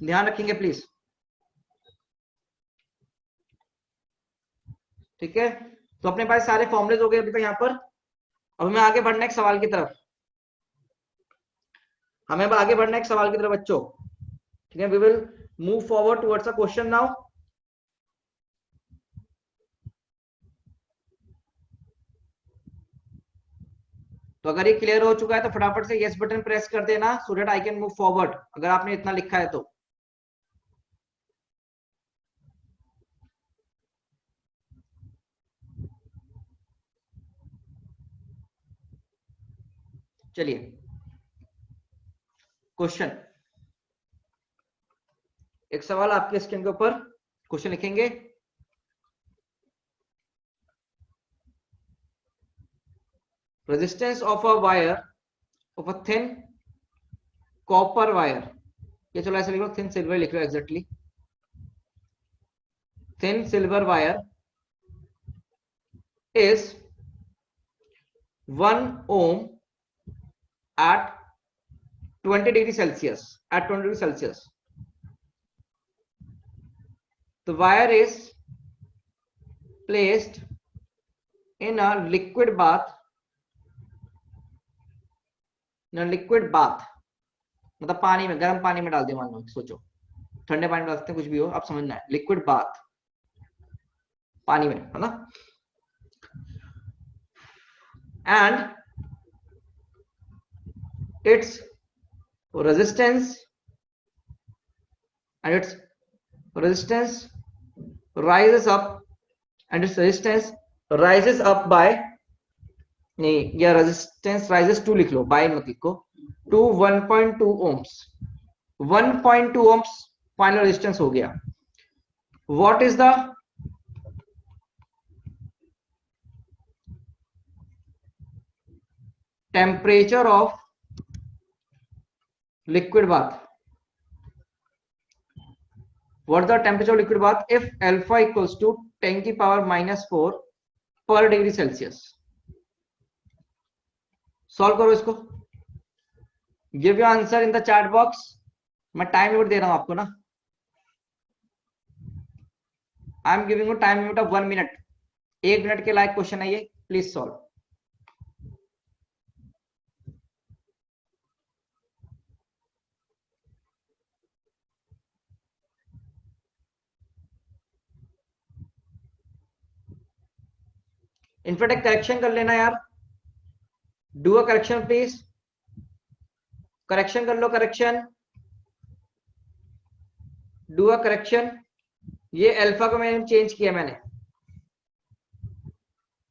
ध्यान रखेंगे प्लीज। ठीक है, तो अपने पास सारे फॉर्मुलेज हो गए अभी तक यहाँ पर। अब हमें आगे बढ़ना है एक सवाल की तरफ, हमें अब आगे बढ़ना है एक सवाल की तरफ बच्चों। ठीक है, we will move forward towards a question now. तो अगर ये क्लियर हो चुका है तो फटाफट से यस बटन प्रेस कर देना, so that I can move forward, अगर आपने इतना लिखा है तो। चलिए क्वेश्चन, एक सवाल आपके स्क्रीन के ऊपर, क्वेश्चन लिखेंगे, resistance of a wire of a thin copper wire, ये चलो ऐसे लिख लो, थिन सिल्वर लिख लो exactly, thin silver wire is 1 ohm at 20 degree Celsius. At 20 degree Celsius, the wire is placed in a liquid bath. In a liquid bath, मतलब पानी में, गर्म पानी में डाल दिया, मान लो, सोचो ठंडे पानी में डाल सकते हैं, कुछ भी हो, आप समझना है, लिक्विड बाथ, पानी में, है ना। And its resistance rises up, and its resistance rises up by, नहीं, या रेजिस्टेंस राइजेस टू लिख लो, बाय मत लिखो, to 1.2 ohms, 1.2 ohms final resistance हो गया। What is the temperature of liquid bath, what the temperature of liquid bath if alpha equals to 10⁻⁻⁴ per degree Celsius. Solve करो इसको, give your answer in the chat box. मैं time limit दे रहा हूं आपको ना, I am giving you time limit of 1 minute, 1 minute के लायक क्वेश्चन है ये, प्लीज सॉल्व। इनफैक्ट करेक्शन कर लेना यार, do a correction please, correction कर लो, करेक्शन, डू अ करेक्शन। ये अल्फा को मैंने चेंज किया, मैंने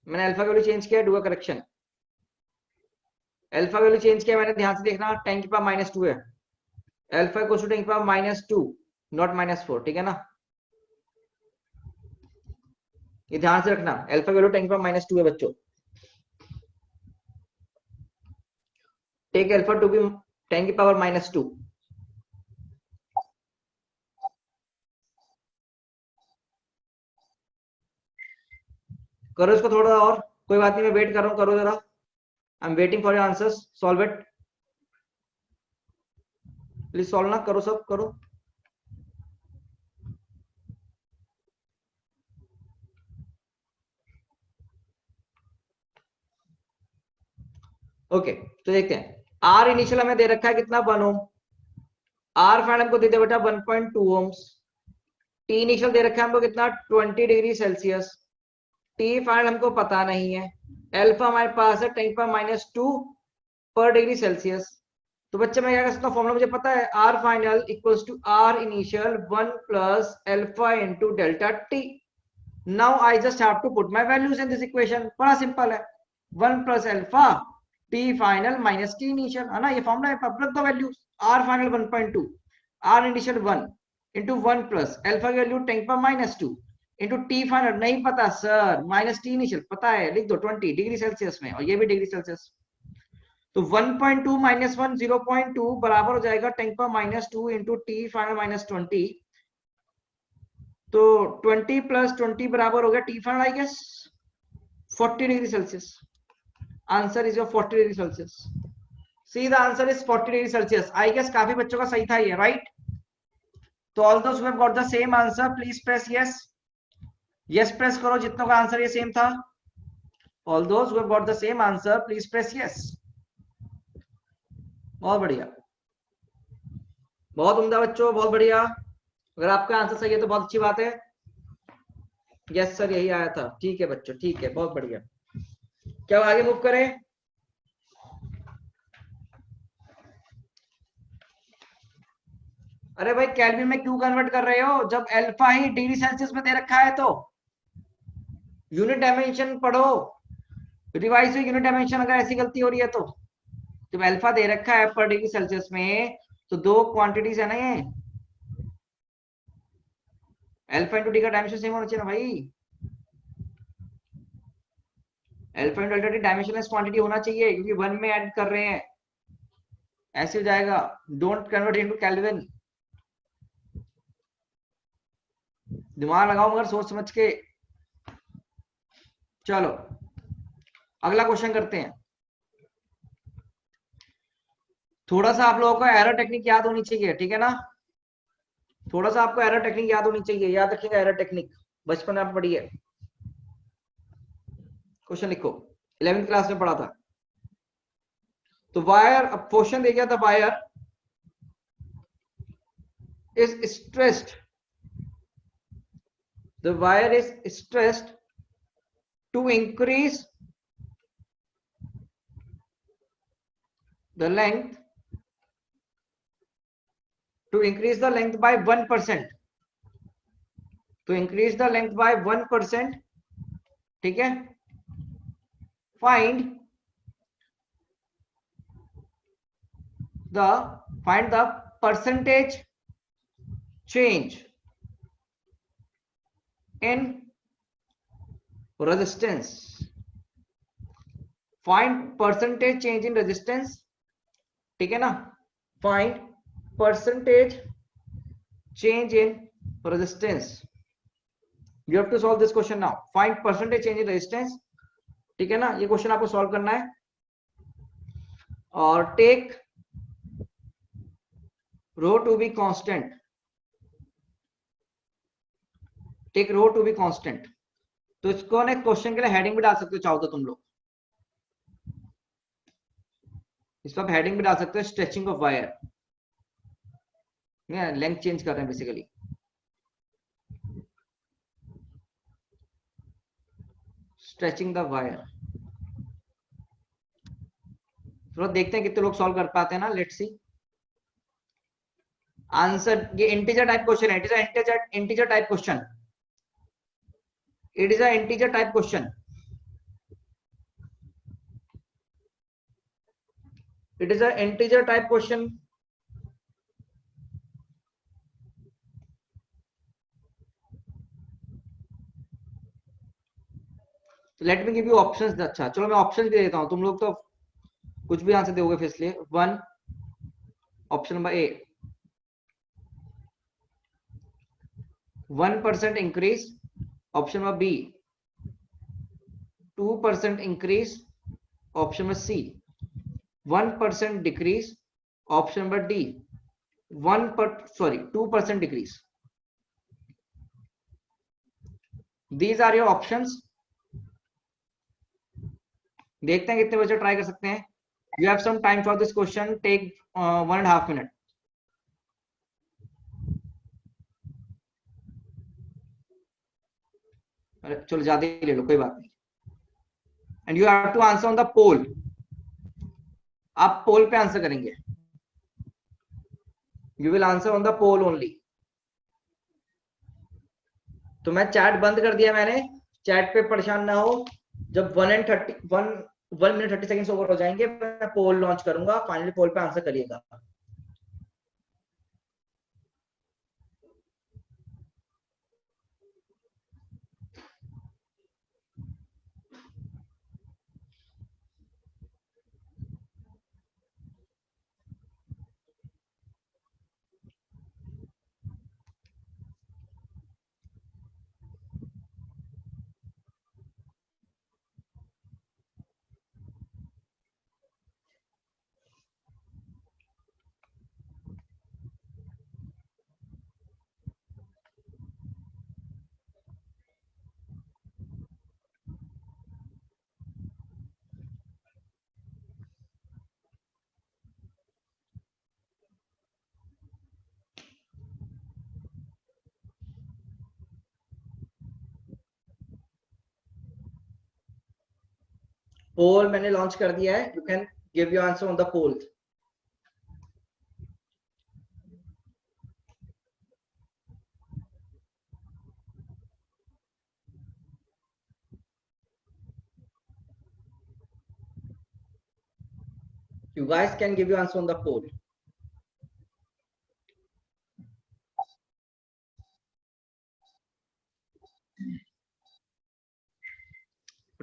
अल्फा वैल्यू चेंज किया, do a correction. Alpha value change किया मैंने, ध्यान से देखना, 10 की पावर -2 है, अल्फा को 10 की पावर -2 नॉट -4, ठीक है ना, ये ध्यान से रखना, अल्फा वैल्यू 10 की पावर -2 है बच्चों। टेक अल्फा टू बी 10 की पावर -2। करो इसको थोड़ा और, कोई बात नहीं, मैं वेट कर रहा हूँ, करो जरा, I am waiting for your answers, solve it please, solve ना, करो सब करो। ओके तो देखते हैं, आर इनिशियल हमें दे रखा है कितना, 1 ओम, आर फाइनल हमको दे दिया बेटा 1.2 ओम्स, टी इनिशियल दे रखा है हमको कितना 20 डिग्री सेल्सियस, टी फाइनल हमको पता नहीं है, अल्फा हमारे पास है 10 पर -2 पर डिग्री सेल्सियस। तो बच्चे मैं क्या कर सकता हूँ, फॉर्मूला मुझे पता है, are final equals to r initial 1 plus alpha into delta t. Now I just have to put my values in this equation, बड़ा सिंपल है, 1 plus alpha t final minus T initial, है ना, ये formula है, अब रख दो values, r final 1.2, r initial 1 into 1 plus alpha की value 10 per -2 into T final नहीं पता सर, माइनस टी इनिशियल पता है, लिख दो 20 डिग्री सेल्सियस में, और ये भी डिग्री सेल्सियस। तो 1.2 माइनस 1 0.2 बराबर हो जाएगा 10 पर -2 इंटू टी फाइनल -20, तो 20 प्लस 20 बराबर हो गया t final, I guess 40 degree Celsius. Answer is your 40 degree Celsius. See the answer is 40 degree Celsius. I guess काफी बच्चों का सही था ये, राइट? तो all those who have got the same answer please press yes, yes press करो जितनों का आंसर ये सेम था। All those who have got the same answer please press yes. बहुत बढ़िया, बहुत उम्दा बच्चों, बहुत बढ़िया। अगर आपका आंसर सही है तो बहुत अच्छी बात है। यस सर यही आया था, ठीक है बच्चों, ठीक है, बहुत बढ़िया। क्या आगे मूव करें? अरे भाई केल्विन में क्यों कन्वर्ट कर रहे हो, जब अल्फा ही डिग्री सेल्सियस में दे रखा है तो यूनिट डायमेंशन पढ़ो, रिवाइज यूनिट डायमेंशन, अगर ऐसी गलती हो रही है तो। जब अल्फा दे रखा है पर डिग्री सेल्सियस में तो दो क्वांटिटीज है ना, ये अल्फा इंटू डी का डायमेंशन सेम होना चाहिए ना भाई, alpha into delta T dimensionless quantity होना चाहिए, क्योंकि 1 में ऐड कर रहे हैं, ऐसे हो जाएगा। डोंट कन्वर्ट इनटू केल्विन, दिमाग लगाओ मगर सोच समझ के। चलो अगला क्वेश्चन करते हैं। थोड़ा सा आप लोगों को एरर टेक्निक याद होनी चाहिए, ठीक है ना, थोड़ा सा आपको एरर टेक्निक याद होनी चाहिए, याद रखिएगा एरर टेक्निक, बचपन में आप पढ़ी है। क्वेश्चन लिखो, 11वीं क्लास में पढ़ा था। तो वायर, अब क्वेश्चन दे गया था, wire is stressed, the wire is stressed to increase the length, by 1%, to increase the length by 1%, ठीक है, find the percentage change in resistance, find percentage change in resistance, ठीक है ना, find percentage change in resistance, you have to solve this question now, find percentage change in resistance, ठीक है ना, ये question आपको सॉल्व करना है। और take rho to be constant, take rho to be constant. तो इसको ना क्वेश्चन के लिए हेडिंग भी डाल सकते हो चाहो तो तुम लोग, इस पर हेडिंग भी डाल सकते हो, stretching of wire, length change कर रहे हैं बेसिकली। स्ट्रेचिंग द वायर, थोड़ा देखते हैं कितने लोग सॉल्व कर पाते हैं ना, लेट्स सी आंसर। ये इंटीजर टाइप क्वेश्चन है, it is integer type question, it is a integer type question, it is a integer type question. Let me give you options. अच्छा चलो मैं ऑप्शन भी देता हूं, तुम लोग तो कुछ भी आंसर दोगे फिर, इसलिए one, option number A 1% increase, option number B 2% increase, option number C 1% decrease, option number D 2% decrease. These are your options. देखते हैं कितने बच्चे ट्राई कर सकते हैं। You have some time for this question, take 1.5 minute. चलो ज्यादा ही ले लो, कोई बात नहीं। And you have to answer on the poll, आप पोल पे आंसर करेंगे। You will answer on the poll only. तो मैं चैट बंद कर दिया मैंने, चैट पे परेशान ना हो। जब 1 मिनट 30 सेकंड्स ओवर हो जाएंगे मैं पोल लॉन्च करूंगा, फाइनली पोल पे आंसर करिएगा। पोल मैंने लॉन्च कर दिया है, you can give your answer on the poll. You guys can give your answer on the poll.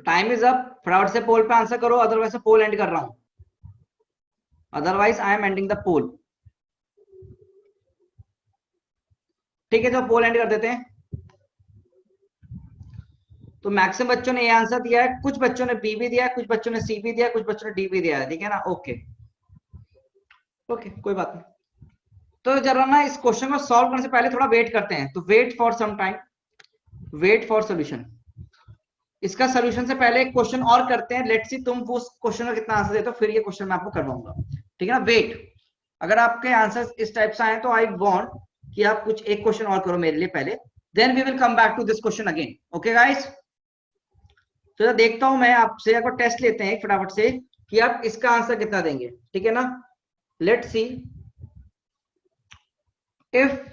Time is up, फटाफट से पोल पे आंसर करो, अदरवाइज पोल एंड कर रहा हूं, otherwise I am ending the poll. ठीक है, तो पोल एंड कर देते हैं। तो मैक्सिमम बच्चों ने ये आंसर दिया है, कुछ बच्चों ने बी भी दिया है, कुछ बच्चों ने सी भी दिया है, कुछ बच्चों ने डी भी दिया है, ठीक है ना। ओके ओके, कोई बात नहीं। तो जरा ना इस क्वेश्चन को सॉल्व करने से पहले थोड़ा वेट करते हैं, तो wait for some time, wait for solution. इसका सोल्यूशन से पहले एक क्वेश्चन और करते हैं, लेट्स सी तुम उस क्वेश्चन का कितना आंसर देते हो, फिर ये क्वेश्चन मैं आपको करवाऊंगा, ठीक है ना। वेट, अगर आपके आंसर इस टाइप से आए तो आई वांट कि आप कुछ एक क्वेश्चन और करो मेरे लिए पहले, then we will come back to this question again. Okay guys, तो देखता हूं मैं आपसे, आपको टेस्ट लेते हैं फटाफट से कि आप इसका आंसर कितना देंगे, ठीक है ना। Let's see, if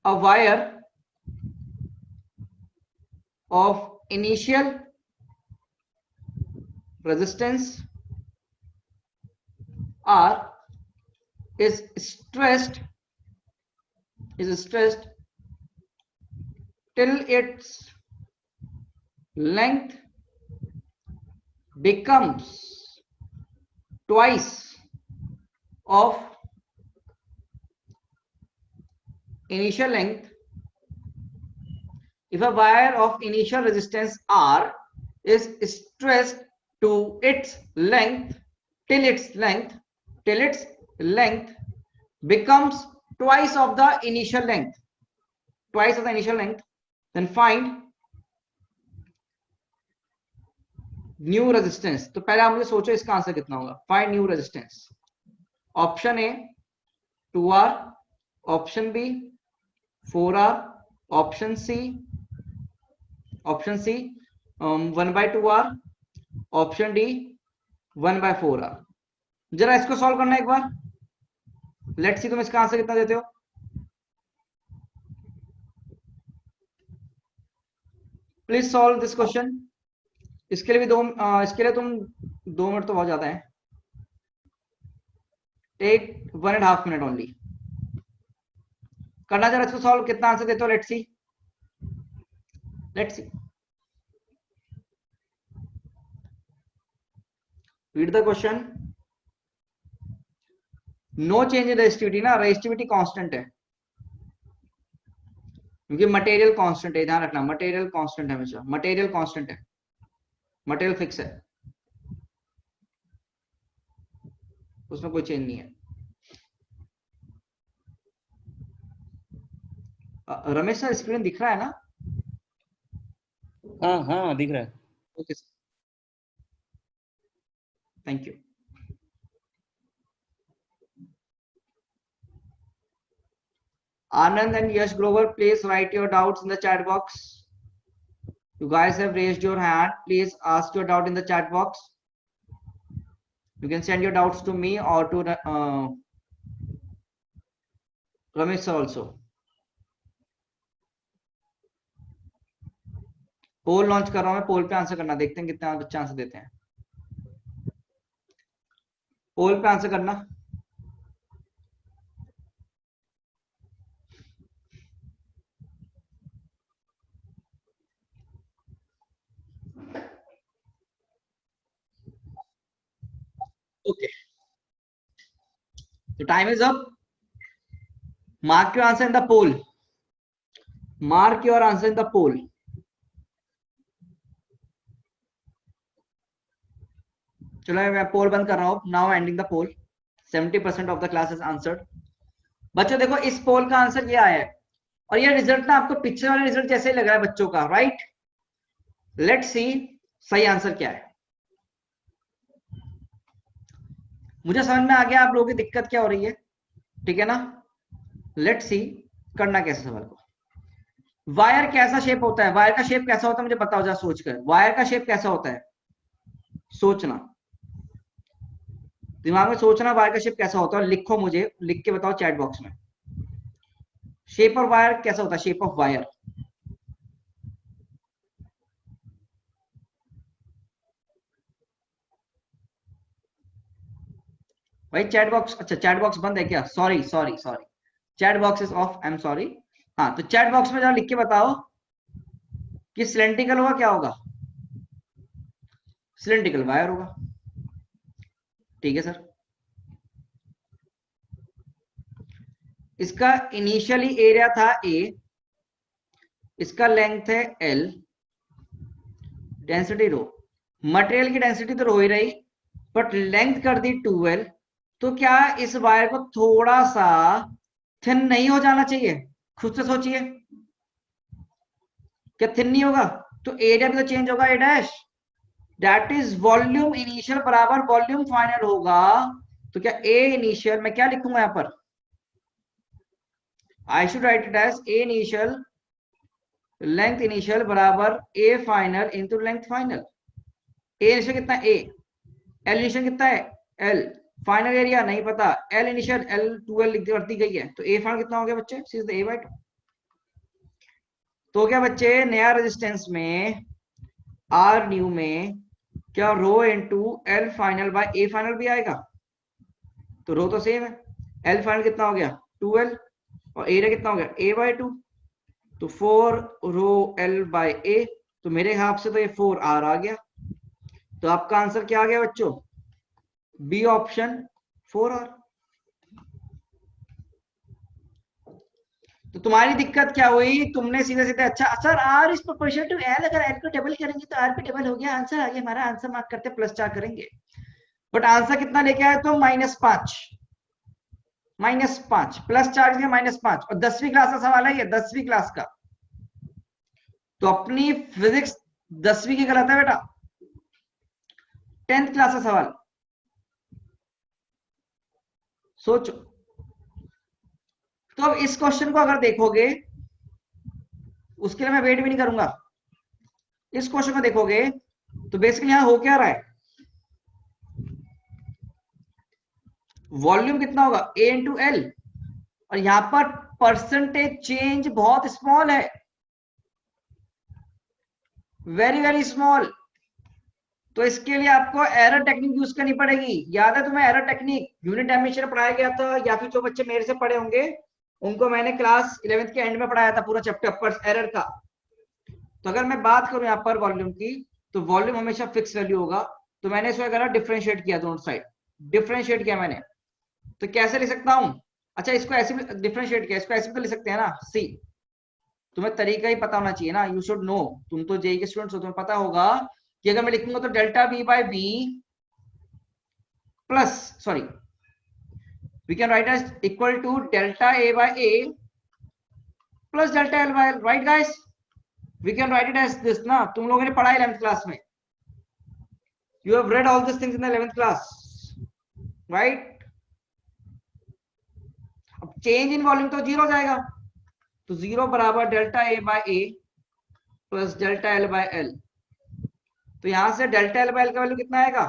a wire of initial resistance R is stressed till its length becomes twice of initial length. If a wire of initial resistance R is stressed to its length till its length becomes twice of the initial length, then find new resistance. तो पहले आप मुझे सोचो इसका answer कितना होगा। Find new resistance, option A 2R, option B 4R, option C 1/2R, option D 1/4R। जरा इसको सॉल्व करना एक बार, लेट्स सी तुम इसका आंसर कितना देते हो। Please solve this question. इसके लिए भी इसके लिए तुम 2 मिनट तो बहुत ज्यादा है, टेक 1.5 मिनट ओनली करना। जरा इसको सॉल्व, कितना आंसर देते हो, let's see, let's see. Read the question. No change in resistivity ना, रेजिस्टिविटी कांस्टेंट है क्योंकि मटेरियल कांस्टेंट है, ध्यान रखना, मटेरियल कांस्टेंट है, हमेशा मटेरियल कांस्टेंट है, मटेरियल फिक्स है, उसमें कोई चेंज नहीं है। रमेश सर स्क्रीन दिख रहा है ना?
हाँ हाँ दिख रहा है।
Okay sir, thank you. Anand and Yash Grover, please write your doubts in the chat box. You guys have raised your hand. Please ask your doubt in the chat box. You can send your doubts to me or to Ramesh sir also. Poll launch कर रहा हूं मैं, पोल पे answer करना, देखते हैं कितना अच्छा आंसर देते हैं। पोल पे आंसर करना। Okay, the time is up. Mark your answer in the poll. Mark your answer in the poll. चलो मैं पोल बंद कर रहा हूं। Now ending the poll. 70% of the class is answered. बच्चों देखो, इस पोल का आंसर ये आया है और ये रिजल्ट ना आपको पिछले वाले रिजल्ट जैसे ही लग रहा है बच्चों का, राइट? लेट्स सी सही आंसर क्या है। मुझे समझ में आ गया आप लोगों की दिक्कत क्या हो रही है, ठीक है ना? लेट्स सी करना कैसे सवाल को। वायर कैसा शेप होता है, वायर का शेप कैसा होता है, मुझे बताओ जरा सोचकर। वायर का शेप कैसा होता है, सोचना, दिमाग में सोचना, वायर का शेप कैसा होता है, लिखो, मुझे लिख के बताओ चैट बॉक्स में। शेप ऑफ वायर कैसा होता है, शेप ऑफ वायर। भाई चैट बॉक्स, अच्छा चैट बॉक्स बंद है क्या? Sorry sorry sorry, chat box is of, I am sorry. हाँ तो चैट बॉक्स में जरा लिख के बताओ कि सिलेंड्रिकल होगा, क्या होगा? सिलेंड्रिकल वायर होगा, ठीक है सर। इसका इनिशियली एरिया था ए, इसका लेंथ है एल, डेंसिटी रो। मटेरियल की डेंसिटी तो रो ही रही, बट लेंथ कर दी 12। तो क्या इस वायर को थोड़ा सा थिन नहीं हो जाना चाहिए? खुद से सोचिए, क्या थिन नहीं होगा? तो एरिया भी तो चेंज होगा, A dash, that is volume initial बराबर वॉल्यूम फाइनल होगा। तो क्या ए इनिशियल, मैं क्या लिखूंगा यहां पर, I should write it as A initial, length initial बराबर A final into length final. A initial कितना है, ए, एल इनिशियल कितना है, एल, फाइनल एरिया नहीं पता, एल इनिशियल एल 12 लिख दी गई है, तो ए फाइनल कितना हो गया बच्चे, सीधे ए बाय 2। तो क्या बच्चे, नया रेजिस्टेंस में आर न्यू में क्या rho into L final by A final भी आएगा? तो रो तो सेम है, एल फाइनल कितना हो गया 12 और एरिया कितना हो गया ए बाय 2, तो 4 रो एल बाय ए, तो मेरे हिसाब से तो ये 4 आर आ गया। तो आपका आंसर क्या आ गया बच्चों, बी ऑप्शन 4 आर। तो तुम्हारी दिक्कत क्या हुई, तुमने सीधे सीधे, अच्छा sir R is proportional to L, अगर एल को डबल करेंगे तो आर पे डबल हो गया, आंसर आ गया हमारा, आंसर मार्क करते +4 करेंगे। बट आंसर कितना लेके आए तो -5, -5 +4 -5, और 10वीं क्लास का सवाल है ये, 10वीं क्लास का। तो अपनी फिजिक्स 10वीं की गलत है बेटा, 10th क्लास का सवाल, सोचो। तो अब इस क्वेश्चन को अगर देखोगे, उसके लिए मैं वेट भी नहीं करूंगा, इस क्वेश्चन को देखोगे तो बेसिकली यहां हो क्या रहा है, वॉल्यूम कितना होगा A इंटू एल, और यहां पर परसेंटेज चेंज बहुत स्मॉल है, वेरी वेरी स्मॉल। तो इसके लिए आपको एरर टेक्निक यूज करनी पड़ेगी। याद है तुम्हें एरर टेक्निक यूनिट डायमेंशन पढ़ाया गया था, या फिर जो बच्चे मेरे से पढ़े होंगे उनको मैंने क्लास 11th के एंड में पढ़ाया था पूरा चैप्टर पर एरर का। तो अगर मैं बात करूं यहाँ पर वॉल्यूम की, तो वॉल्यूम हमेशा फिक्स वैल्यू होगा। तो मैंने इसको करा डिफरेंशिएट किया, दोनों साइड डिफरेंशिएट किया मैंने। तो कैसे लिख सकता हूं, अच्छा इसको ऐसे डिफरेंशिएट किया, इसको ऐसे तो लिख सकते हैं ना, सी। तुम्हें तरीका ही पता होना चाहिए ना, यू शुड नो, तुम तो जेई के स्टूडेंट्स हो, तुम्हें पता होगा कि अगर मैं लिखूंगा तो delta B by B plus, sorry, we can write as equal to delta A by A plus delta L by L, right guys? We can write it as this ना, तुम लोगों ने पढ़ा 11th क्लास में, you have read all this things in the 11th class, right? अब change in volume तो zero हो जाएगा, तो जीरो बराबर delta A by A plus delta L by L. तो यहां से डेल्टा एल बाय एल का वैल्यू कितना आएगा,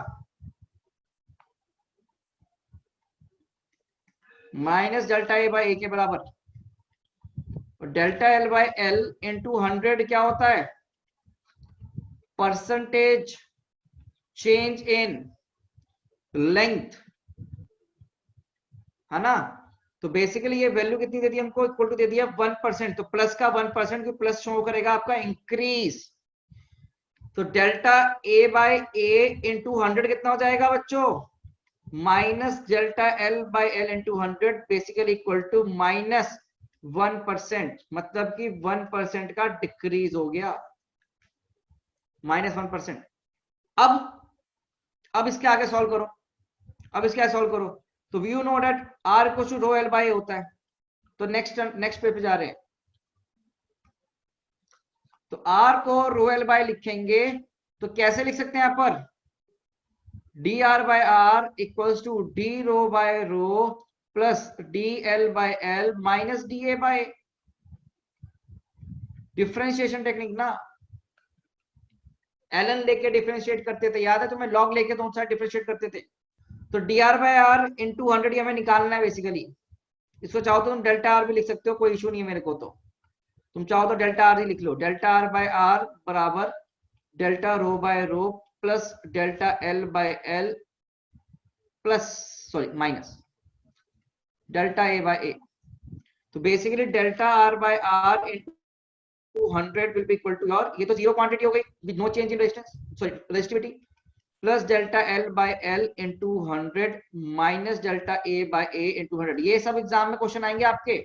माइनस डेल्टा ए बाय ए के बराबर। और delta L by L into 100 क्या होता है, परसेंटेज चेंज इन लेंथ, है ना? तो बेसिकली ये वैल्यू कितनी दे दी हमको, इक्वल टू दे दिया 1%। तो प्लस का 1% की प्लस शो करेगा आपका इंक्रीज। तो delta A by A into 100 कितना हो जाएगा बच्चों, minus delta L by L into 100, basically equal to minus 1%, मतलब कि 1% का डिक्रीज हो गया, माइनस 1%। अब इसके आगे सॉल्व करो, अब इसके आगे सॉल्व करो। तो you know that R equal to rho L by होता है। तो नेक्स्ट पे जा रहे हैं, तो आर को रो एल बाय लिखेंगे, तो कैसे लिख सकते हैं यहां पर, D are by R equals to D rho by rho plus D L by L minus D A by, differentiation technique ना, एलन लेके डिफरेंशिएट करते थे, याद है तुम्हें, लॉग लेके दोनों साइड डिफरेंशिएट करते थे। तो D are by R into 100 हमें निकालना है बेसिकली। इसको चाहो तो तुम डेल्टा आर भी लिख सकते हो, कोई इशू नहीं है मेरे को। तो तुम चाहो तो डेल्टा आर ही लिख लो, डेल्टा आर बाय आर बराबर delta rho by rho plus delta L by L plus, sorry, minus delta A by A. तो basically delta R by R into 100 will be equal to your, ये तो zero quantity हो गई with no change in resistance, sorry resistivity, plus delta L by L into 100 minus delta A by A into 100। ये सब exam में question आएंगे आपके।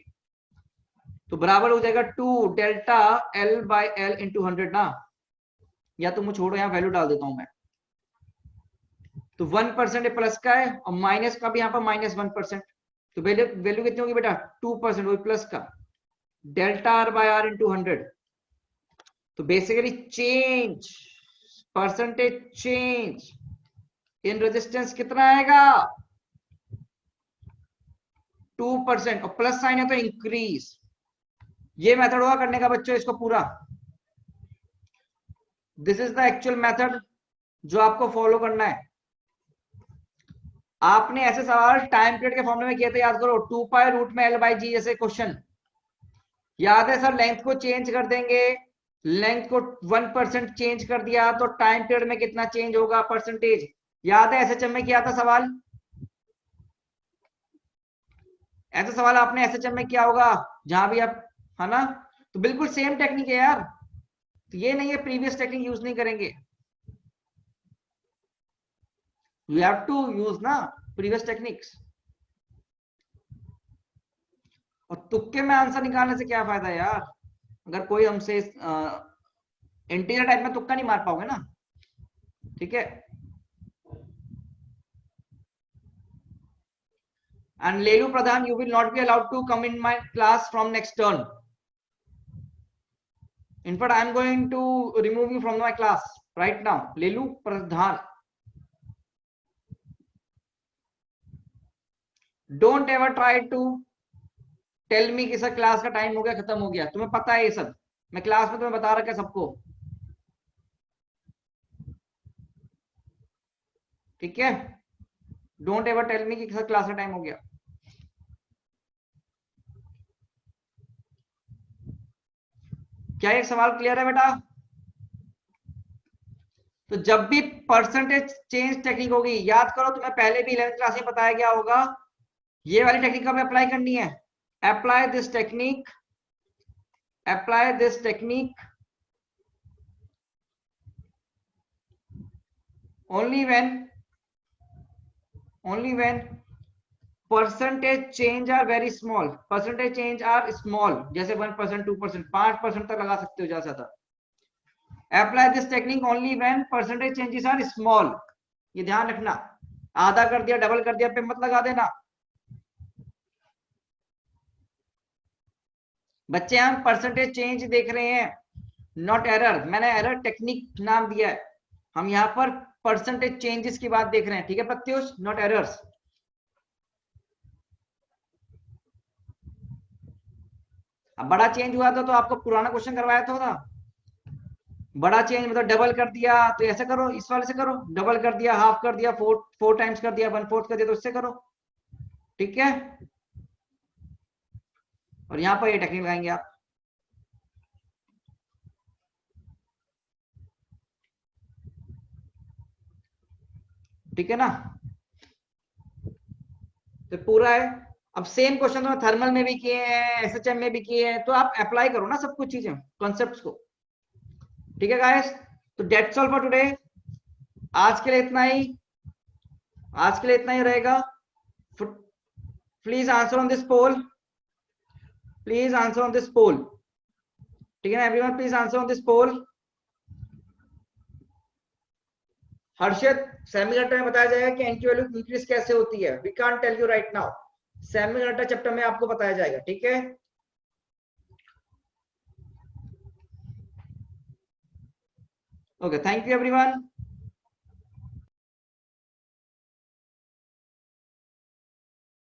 तो बराबर हो जाएगा 2 delta L by L into 100 ना, या तो मुझे छोड़ो, यहां वैल्यू डाल देता हूं मैं। तो 1% प्लस का है और माइनस का भी यहां पर माइनस 1%। तो वैल्यू कितनी होगी बेटा, 2%, वही प्लस का delta R by R into 100। तो basically change, percentage change in resistance कितना आएगा, 2%, और प्लस साइन है तो इंक्रीज। ये मेथड होगा करने का बच्चों, इसको पूरा, this is the actual method जो आपको फॉलो करना है। आपने ऐसे सवाल टाइम पीरियड के फॉर्मूले में किए थे, याद करो, 2 पाई रूट में एल बाई जी जैसे क्वेश्चन। याद है सर, लेंथ को चेंज कर देंगे, लेंथ को 1% चेंज कर दिया तो टाइम पीरियड में कितना चेंज होगा, परसेंटेज। याद है एसएचएम में किया था सवाल, ऐसा सवाल आपने एसएचएम में किया होगा जहां भी आप, है ना? तो बिल्कुल सेम टेक्निक है यार, तो ये नहीं है प्रीवियस टेक्निक यूज नहीं करेंगे, यू हैव टू यूज ना प्रीवियस टेक्निक्स। और तुक्के में आंसर निकालने से क्या फायदा यार, अगर कोई हमसे इंटीरियर टाइप में तुक्का नहीं मार पाओगे ना, ठीक है? And Lelu Pradhan, you will not be allowed to come in my class from next turn. In fact, I am going to remove you from my class right now. Lelu Pradhan. Don't ever try to tell me कि sir class का time हो गया, खत्म हो गया। तुम्हें पता है ये सब, मैं क्लास में तुम्हें बता रखा है सबको, ठीक है? डोंट एवर टेल मी कि सर क्लास का टाइम हो गया। क्या एक सवाल क्लियर है बेटा? तो जब भी परसेंटेज चेंज टेक्निक होगी, याद करो तुम्हें पहले भी 11th क्लास में बताया गया होगा, ये वाली टेक्निक हमें अप्लाई करनी है। Apply this technique, apply this technique only when percentage change are very small, percentage change are small, जैसे 1%, 2%, 5% तक लगा सकते हो ज्यादा से ज्यादा। Apply this technique only when percentage changes are small, ये ध्यान रखना। आधा कर दिया, डबल कर दिया पे मत लगा देना। बच्चे हम परसेंटेज चेंज देख रहे हैं, नॉट एरर। मैंने एरर टेक्निक नाम दिया है, हम यहाँ पर परसेंटेज चेंजेस की बात देख रहे हैं, ठीक है प्रत्युष, नॉट एरर्स। अब बड़ा चेंज हुआ था तो आपको पुराना क्वेश्चन करवाया था ना, बड़ा चेंज मतलब डबल कर दिया तो ऐसे करो, इस वाले से करो, डबल कर दिया, हाफ कर दिया, फोर टाइम्स कर दिया, 1/4 कर दिया, तो उससे करो, ठीक है। और यहाँ पर ये टेक्निक लगाएंगे आप। ठीक है ना, तो पूरा है। अब सेम क्वेश्चन तो थर्मल में भी किए हैं, एसएचएम में भी किए हैं, तो आप अप्लाई करो ना सब कुछ चीजें, कॉन्सेप्ट्स को। ठीक है गाइस, तो डेट्स ऑल फॉर टुडे। आज के लिए इतना ही, आज के लिए इतना ही रहेगा। Please answer on this poll, please answer on this poll, ठीक है ना everyone, please answer on this poll. Harshit, semiconductor में बताया जाएगा कि एनकी वैल्यू इंक्रीज कैसे होती है, we can't tell you right now, semiconductor chapter में आपको बताया जाएगा, ठीक है। Okay, thank you everyone.